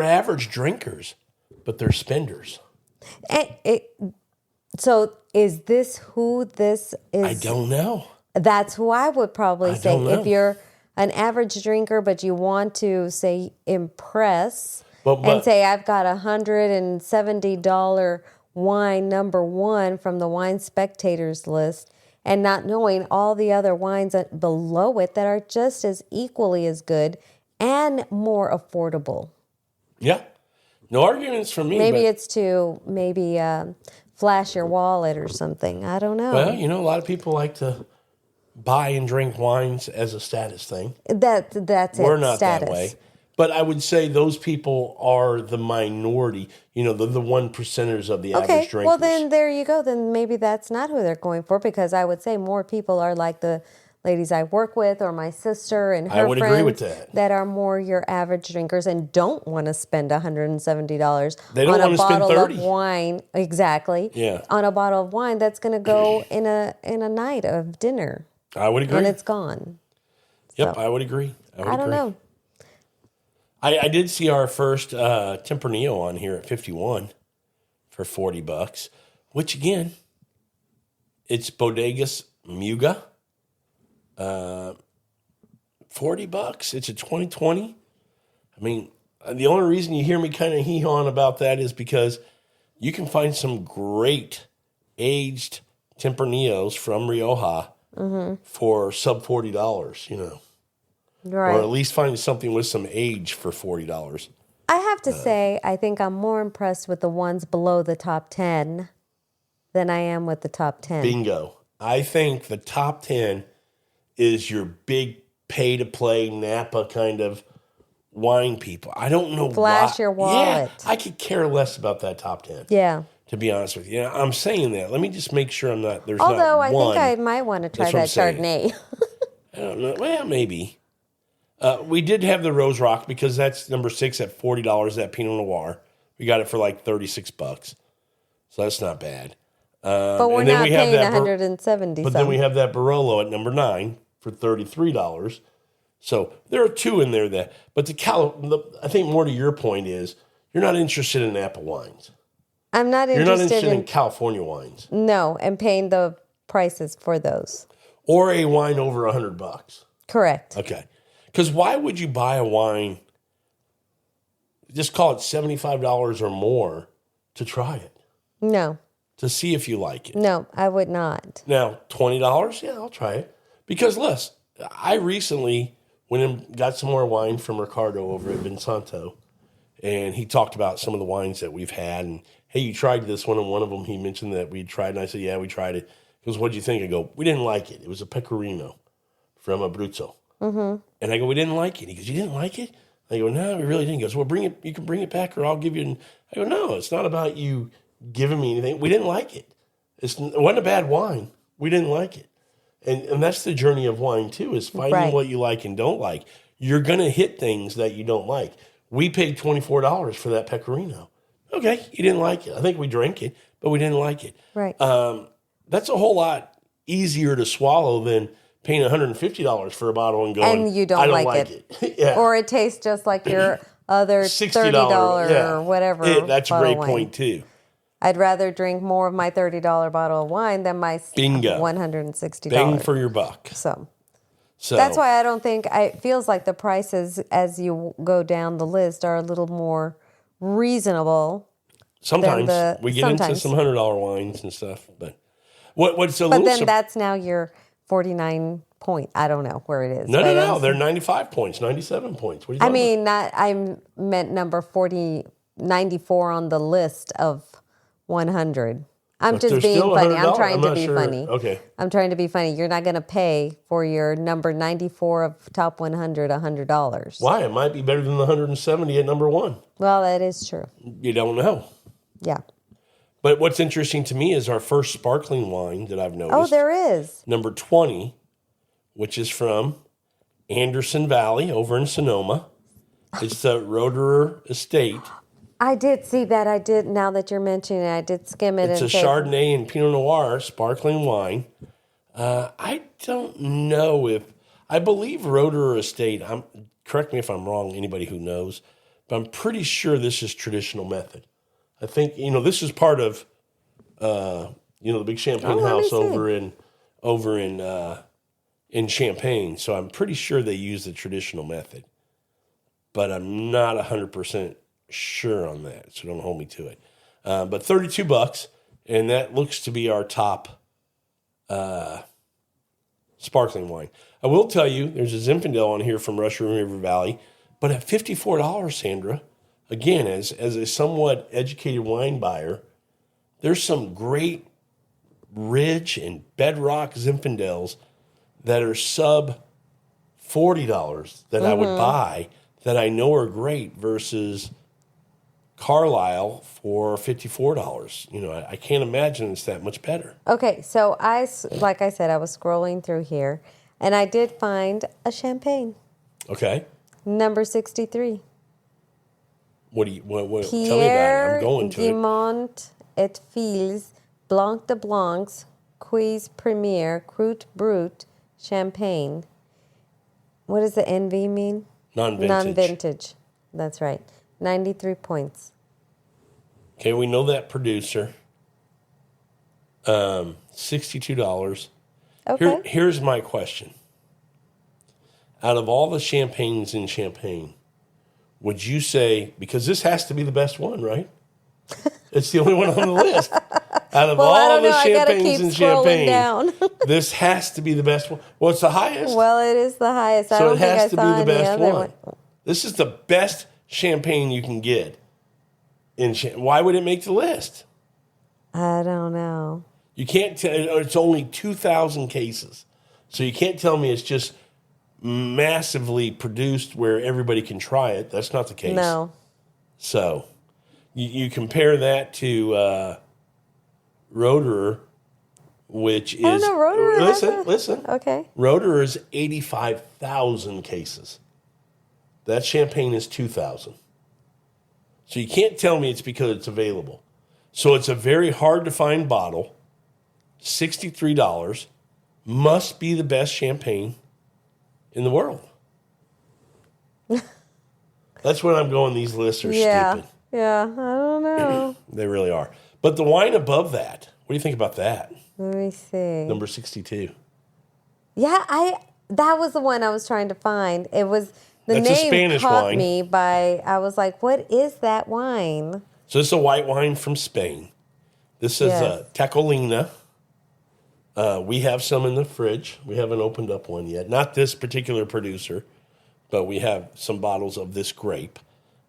average drinkers, but they're spenders. So is this who this is? I don't know. That's who I would probably say. don't know. If you're an average drinker, but you want to say impress and say, I've got $170 wine number one from the Wine Spectator's list, and not knowing all the other wines below it that are just as equally as good and more affordable. Yeah. No arguments from me. Maybe it's to flash your wallet or something. I don't know. Well, a lot of people like to buy and drink wines as a status thing. That's it. We're not status. that way. But I would say those people are the minority. The 1%ers of the average drinkers. Well, then there you go. Then maybe that's not who they're going for, because I would say more people are like the ladies I work with or my sister and her friends agree with that. Are more your average drinkers and don't want to spend $170 they don't on a spend bottle 30. of wine. Exactly. Yeah. On a bottle of wine that's going to go in a night of dinner. I would agree. And it's gone. Yep, So, I would agree. I don't know. I did see our first Tempranillo on here at 51 for $40, which again, it's Bodegas Muga. $40. It's a 2020. I mean, the only reason you hear me kind of hee-hawing about that is because you can find some great aged Tempranillos from Rioja for sub $40, Right. Or at least find something with some age for $40. I have to say, I think I'm more impressed with the ones below the top 10 than I am with the top 10. Bingo. I think the top 10 is your big pay-to-play Napa kind of wine people. I don't know Flash your wallet. Yeah, I could care less about that top 10. Yeah. To be honest with you. I'm saying that. Let me just make sure I'm not, there's Although not I one. think I might want to try that Chardonnay. I don't know. Well, maybe. We did have the Rose Rock because that's number 6 at $40, that Pinot Noir. We got it for like $36. So that's not bad. But we're not paying $170. But then we have that Barolo at number 9 for $33. So there are two in there that. But I think more to your point is you're not interested in Napa wines. I'm not interested. You're not interested in California wines. No, and paying the prices for those. Or a wine over $100. Correct. Okay. Because why would you buy a wine, just call it $75 or more, to try it? No. To see if you like it? No, I would not. Now, $20? Yeah, I'll try it. Because, listen, I recently went and got some more wine from Ricardo over at Vinsanto, and he talked about some of the wines that we've had. And, hey, you tried this one, and one of them he mentioned that we'd tried, and I said, yeah, we tried it. He goes, what'd you think? I go, we didn't like it. It was a Pecorino from Abruzzo. Mm-hmm. And I go, we didn't like it. He goes, you didn't like it? I go, no, we really didn't. He goes, well, bring it. You can bring it back, or I'll give you. I go, no, it's not about you giving me anything. We didn't like it. It wasn't a bad wine. We didn't like it. And that's the journey of wine, too, is finding what you like and don't like. You're going to hit things that you don't like. We paid $24 for that Pecorino. Okay, you didn't like it. I think we drank it, but we didn't like it. Right. That's a whole lot easier to swallow than paying $150 for a bottle and going, and you don't I don't like it. Yeah. Or it tastes just like your other $30 or whatever. That's a great point, too. I'd rather drink more of my $30 bottle of wine than my $160. Bang for your buck. So that's why I don't think, it feels like the prices as you go down the list are a little more reasonable. Sometimes we get into some $100 wines and stuff, but what's a little. But then that's now your 49 point. I don't know where it is. No. They're 95 points, 97 points. What are you talking about? I meant number 94 on the list of 100. I'm just being funny. I'm trying to be funny. Okay. I'm trying to be funny. You're not going to pay for your number 94 of top 100 $100. Why? It might be better than the 170 at number 1. Well, that is true. You don't know. Yeah. But what's interesting to me is our first sparkling wine that I've noticed. Oh, there is. Number 20, which is from Anderson Valley over in Sonoma. It's the Roederer Estate. I did see that. I did, now that you're mentioning it, I did skim it. It's a Chardonnay and Pinot Noir sparkling wine. I don't know if, I believe Roederer Estate, correct me if I'm wrong, anybody who knows, but I'm pretty sure this is traditional method. I think, this is part of, the big champagne house over in Champaign. So I'm pretty sure they use the traditional method, but I'm not 100% sure on that. So don't hold me to it. But $32, and that looks to be our top sparkling wine. I will tell you, there's a Zinfandel on here from Russian River Valley, but at $54, Sandra, again, as a somewhat educated wine buyer, there's some great Ridge and Bedrock Zinfandels that are sub $40 that I would buy that I know are great versus Carlisle for $54. You know, I can't imagine it's that much better. Okay, so like I said, I was scrolling through here, and I did find a champagne. Okay. Number 63. What tell me about it. Pierre I'm going to Guimont et Fils Blanc de Blancs Quiz Premier Crut Brut Champagne. What does the NV mean? Non-vintage. Non-vintage. That's right. 93 points. Okay, we know that producer. $62. Okay. Here's my question. Out of all the champagnes in Champagne, would you say, because this has to be the best one, right? It's the only one on the list. Out of all the champagnes in Champagne, this has to be the best one. Well, it's the highest. Well, it is the highest. I don't think I saw any other one. This is the best champagne you can get. Why would it make the list? I don't know. You can't tell. It's only 2,000 cases. So you can't tell me it's just massively produced where everybody can try it. That's not the case. No. So you compare that to Roederer, which is... I don't know, Roederer Listen. Okay. Roederer is 85,000 cases. That champagne is 2,000. So you can't tell me it's because it's available. So it's a very hard to find bottle. $63 must be the best champagne in the world. That's when I'm going, these lists are stupid. Yeah, I don't know. They really are. But the wine above that, what do you think about that? Let me see. Number 62. Yeah, that was the one I was trying to find. It was... The name caught me by, I was like, what is that wine? So this is a white wine from Spain. This is Tecolina. We have some in the fridge. We haven't opened up one yet. Not this particular producer, but we have some bottles of this grape.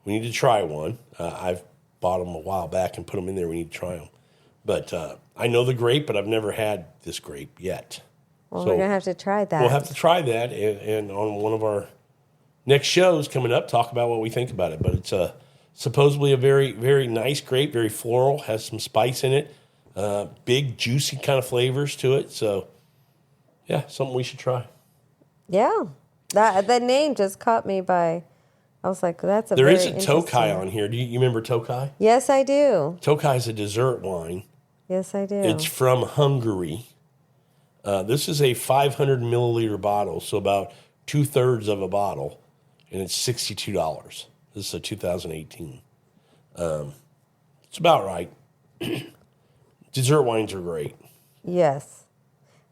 We need to try one. I've bought them a while back and put them in there. We need to try them. But I know the grape, but I've never had this grape yet. Well, we're going to have to try that. We'll have to try that and on one of our next shows coming up, talk about what we think about it. But it's supposedly a very, very nice grape, very floral, has some spice in it, big, juicy kind of flavors to it. So, yeah, something we should try. Yeah. That name just caught me by, I was like, that's a There very is a Tokai on here. Do you remember Tokai? Yes, I do. Tokai is a dessert wine. Yes, I do. It's from Hungary. This is a 500 milliliter bottle, so about 2/3 of a bottle. And it's $62. This is a 2018. It's about right. Dessert wines are great. Yes.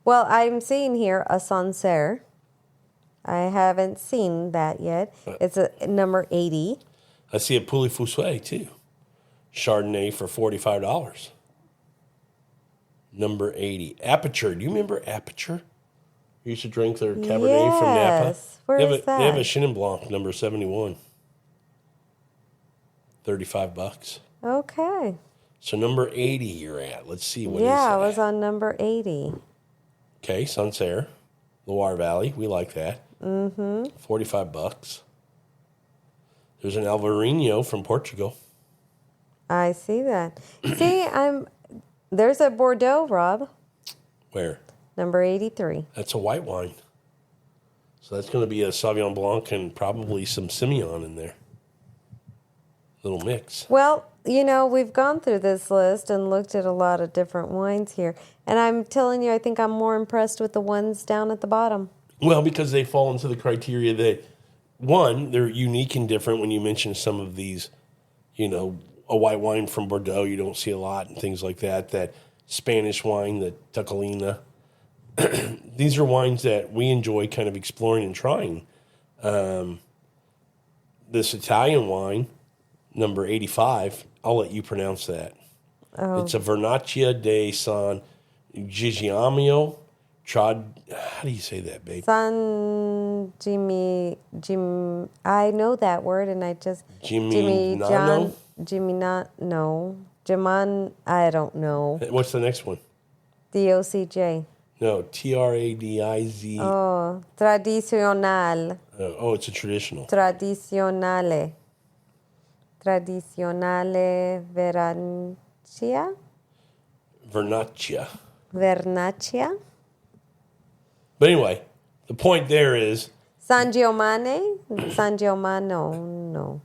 Well, I'm seeing here a Sancerre. I haven't seen that yet. It's a number 80. I see a Pouilly Foussouet, too. Chardonnay for $45. Number 80. Aperture. Do you remember Aperture? You used to drink their Cabernet from Napa. Yes. Where is that? They have a Chenin Blanc, number 71. $35. Okay. So number 80 you're at. Let's see, what is that? Yeah, I was on number 80. Okay, Sancerre, Loire Valley. We like that. Mm-hmm. $45. There's an Alvarinho from Portugal. I see that. See, there's a Bordeaux, Rob. Where? Number 83. That's a white wine. So that's going to be a Sauvignon Blanc and probably some Semillon in there. Little mix. Well, we've gone through this list and looked at a lot of different wines here. And I'm telling you, I think I'm more impressed with the ones down at the bottom. Well, because they fall into the criteria that, one, they're unique and different. When you mention some of these, a white wine from Bordeaux, you don't see a lot and things like that. That Spanish wine, the Tecolina. These are wines that we enjoy kind of exploring and trying. This Italian wine, number 85, I'll let you pronounce that. Oh. It's a Vernaccia di San Giacomo. How do you say that, babe? San I know that word, and I just... Gimignano? Geman, I don't know. What's the next one? DOCJ. No, TRADIZ. Oh, tradicional. It's a traditional. Tradizionale. Tradizionale Vernaccia. Vernaccia. But anyway, the point there is San Giovanni. San Giomano. No.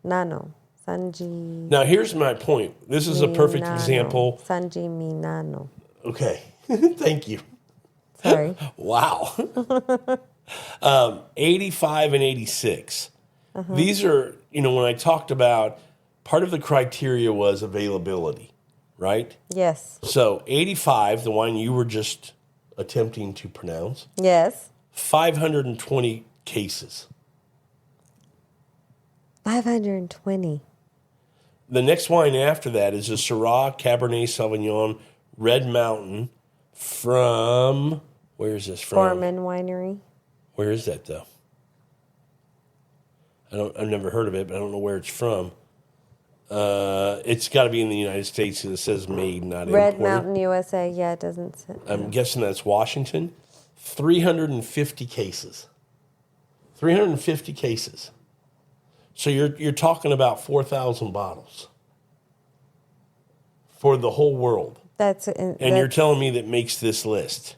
Nano. now here's my point. This is a perfect example. San Gimignano. Okay. Thank you. Sorry. Wow. 85 and 86. These are, when I talked about part of the criteria was availability, right? Yes. So 85, the wine you were just attempting to pronounce. Yes. 520 cases. 520. The next wine after that is a Syrah Cabernet Sauvignon Red Mountain from, where is this from? Foreman Winery. Where is that though? I've never heard of it, but I don't know where it's from. It's got to be in the United States because it says made, not Red imported. Mountain, USA. Yeah, it doesn't say. I'm guessing that's Washington. 350 cases. 350 cases. So you're talking about 4,000 bottles for the whole world. And you're telling me that makes this list.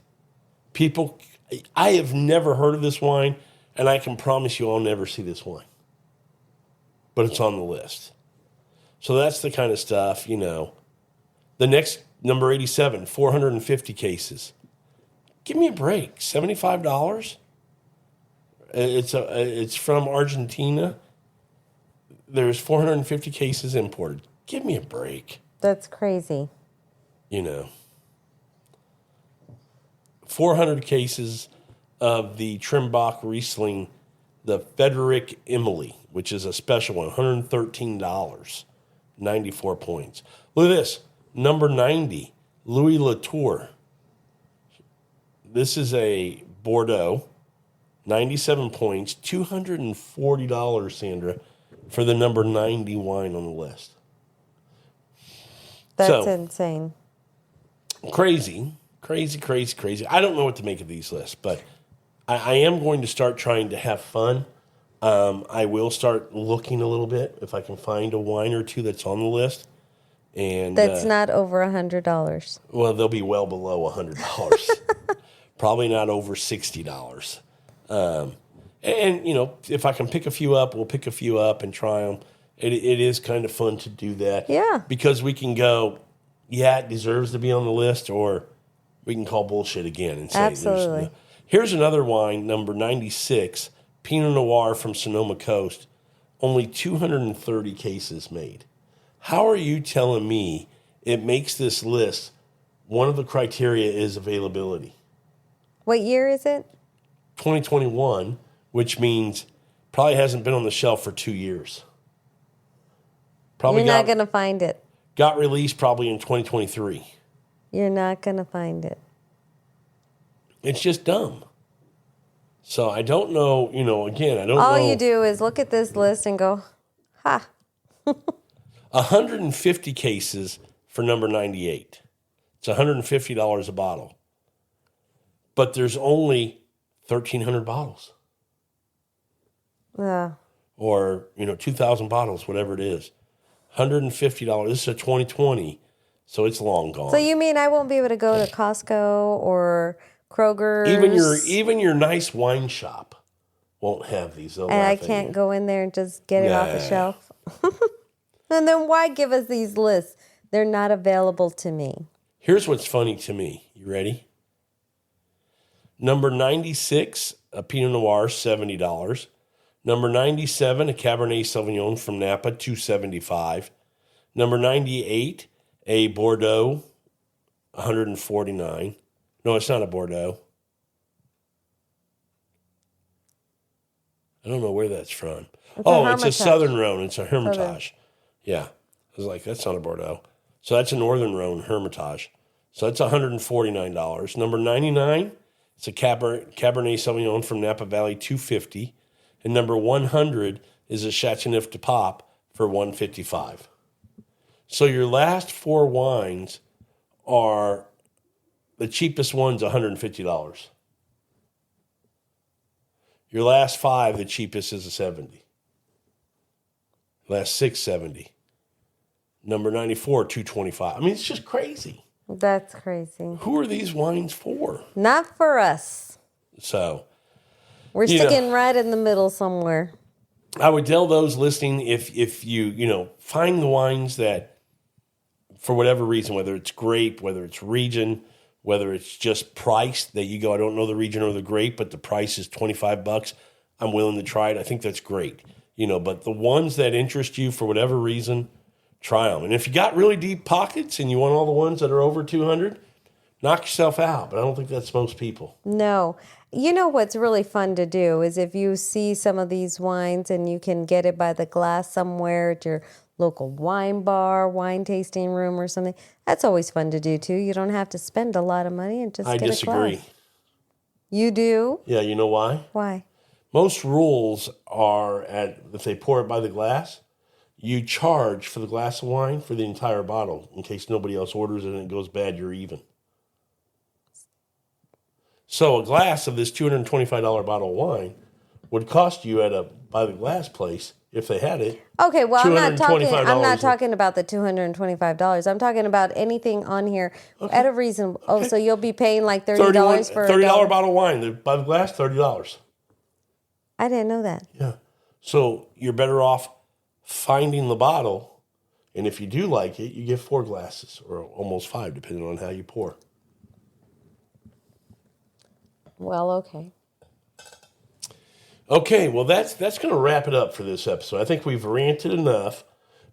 People, I have never heard of this wine, and I can promise you I'll never see this wine. But it's on the list. So that's the kind of stuff, The next, number 87, 450 cases. Give me a break. $75? It's from Argentina. There's 450 cases imported. Give me a break. That's crazy. 400 cases of the Trimbach Riesling, the Frederick Emily, which is a special one, $113, 94 points. Look at this, number 90, Louis Latour. This is a Bordeaux, 97 points, $240, Sandra, for the number 90 wine on the list. That's insane. Crazy. I don't know what to make of these lists, but I am going to start trying to have fun. I will start looking a little bit if I can find a wine or two that's on the list. And that's not over $100. Well, they'll be well below $100. Probably not over $60. And if I can pick a few up, we'll pick a few up and try them. It is kind of fun to do that. Yeah. Because we can go, yeah, it deserves to be on the list, or we can call bullshit again and say, absolutely. Here's another wine, number 96, Pinot Noir from Sonoma Coast, only 230 cases made. How are you telling me it makes this list, one of the criteria is availability? What year is it? 2021, which means probably hasn't been on the shelf for 2 years. You're not going to find it. Got released probably in 2023. You're not going to find it. It's just dumb. So I don't know, again, I don't know. All you do is look at this list and go, ha. 150 cases for number 98. It's $150 a bottle. But there's only 1,300 bottles. Yeah. Or, 2,000 bottles, whatever it is. $150. This is a 2020, so it's long gone. So you mean I won't be able to go to Costco or Kroger's? Even your nice wine shop won't have these. And I can't go in there and just get it off the shelf? And then why give us these lists? They're not available to me. Here's what's funny to me. You ready? Number 96, a Pinot Noir, $70. Number 97, a Cabernet Sauvignon from Napa, $275. Number 98, a Bordeaux, $149. No, it's not a Bordeaux. I don't know where that's from. It's a Southern Rhone. It's a Hermitage. Yeah. I was like, that's not a Bordeaux. So that's a Northern Rhone Hermitage. So that's $149. Number 99, it's a Cabernet Sauvignon from Napa Valley, $250. And number 100 is a Chateauneuf de Pape for $155. So your last four wines are the cheapest one's $150. Your last 5, the cheapest is a 70. Last 6, 70. Number 94, 225. I mean, it's just crazy. That's crazy. Who are these wines for? Not for us. So we're sticking right in the middle somewhere. I would tell those listening, if you find the wines that, for whatever reason, whether it's grape, whether it's region, whether it's just price, that you go, I don't know the region or the grape, but the price is $25, I'm willing to try it. I think that's great. But the ones that interest you for whatever reason, try them. And if you got really deep pockets and you want all the ones that are over 200, knock yourself out. But I don't think that's most people. No. You know what's really fun to do is if you see some of these wines and you can get it by the glass somewhere at your local wine bar, wine tasting room or something, that's always fun to do too. You don't have to spend a lot of money and just get a glass. I disagree. You do? Yeah, you know why? Why? Most rules are if they pour it by the glass, you charge for the glass of wine for the entire bottle. In case nobody else orders it and it goes bad, you're even. So a glass of this $225 bottle of wine would cost you at a by the glass place, if they had it. Okay, well, I'm not talking about the $225. I'm talking about anything on here at a reason. Oh, okay. So you'll be paying like $30 for a $30 bottle of wine by the glass, $30. I didn't know that. Yeah. So you're better off finding the bottle, and if you do like it, you get 4 glasses or almost 5, depending on how you pour. Well, okay. Okay, well, that's going to wrap it up for this episode. I think we've ranted enough,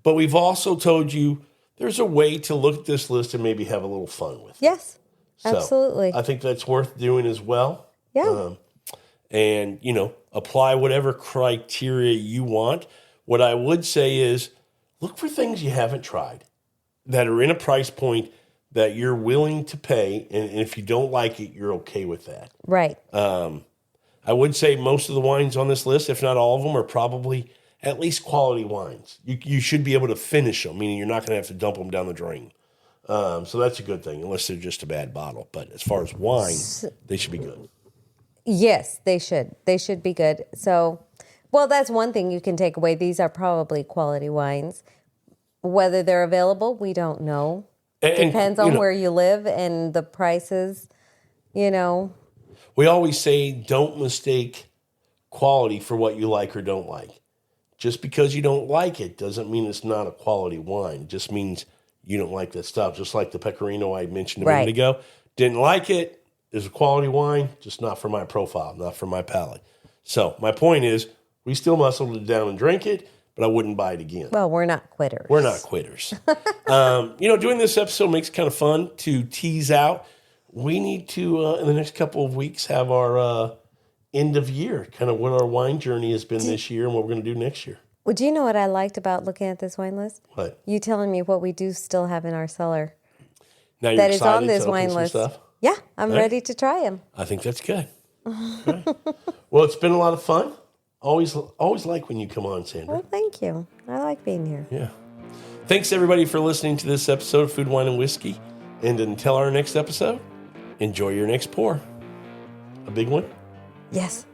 but we've also told you there's a way to look at this list and maybe have a little fun with it. Yes, absolutely. I think that's worth doing as well. Yeah. And, apply whatever criteria you want. What I would say is look for things you haven't tried that are in a price point that you're willing to pay. And if you don't like it, you're okay with that. Right. I would say most of the wines on this list, if not all of them, are probably at least quality wines. You should be able to finish them, meaning you're not going to have to dump them down the drain. So that's a good thing, unless they're just a bad bottle. But as far as wine, they should be good. Yes, they should. They should be good. So, well, that's one thing you can take away. These are probably quality wines. Whether they're available, we don't know. Depends on where you live and the prices, We always say don't mistake quality for what you like or don't like. Just because you don't like it doesn't mean it's not a quality wine. It just means you don't like that stuff. Just like the Pecorino I mentioned a minute ago. Didn't like it. It's a quality wine, just not for my profile, not for my palate. So my point is, we still muscled it down and drank it, but I wouldn't buy it again. Well, we're not quitters. We're not quitters. Doing this episode makes it kind of fun to tease out. We need to, in the next couple of weeks, have our end of year, kind of what our wine journey has been this year and what we're going to do next year. Well, do you know what I liked about looking at this wine list? What? You telling me what we do still have in our cellar. Now you're that excited is on this to wine open list. Some stuff? Yeah, I'm ready to try them. I think that's good. Right. Well, it's been a lot of fun. Always like when you come on, Sandra. Well, thank you. I like being here. Yeah. Thanks, everybody, for listening to this episode of Food, Wine, and Whiskey. And until our next episode, enjoy your next pour. A big one? Yes.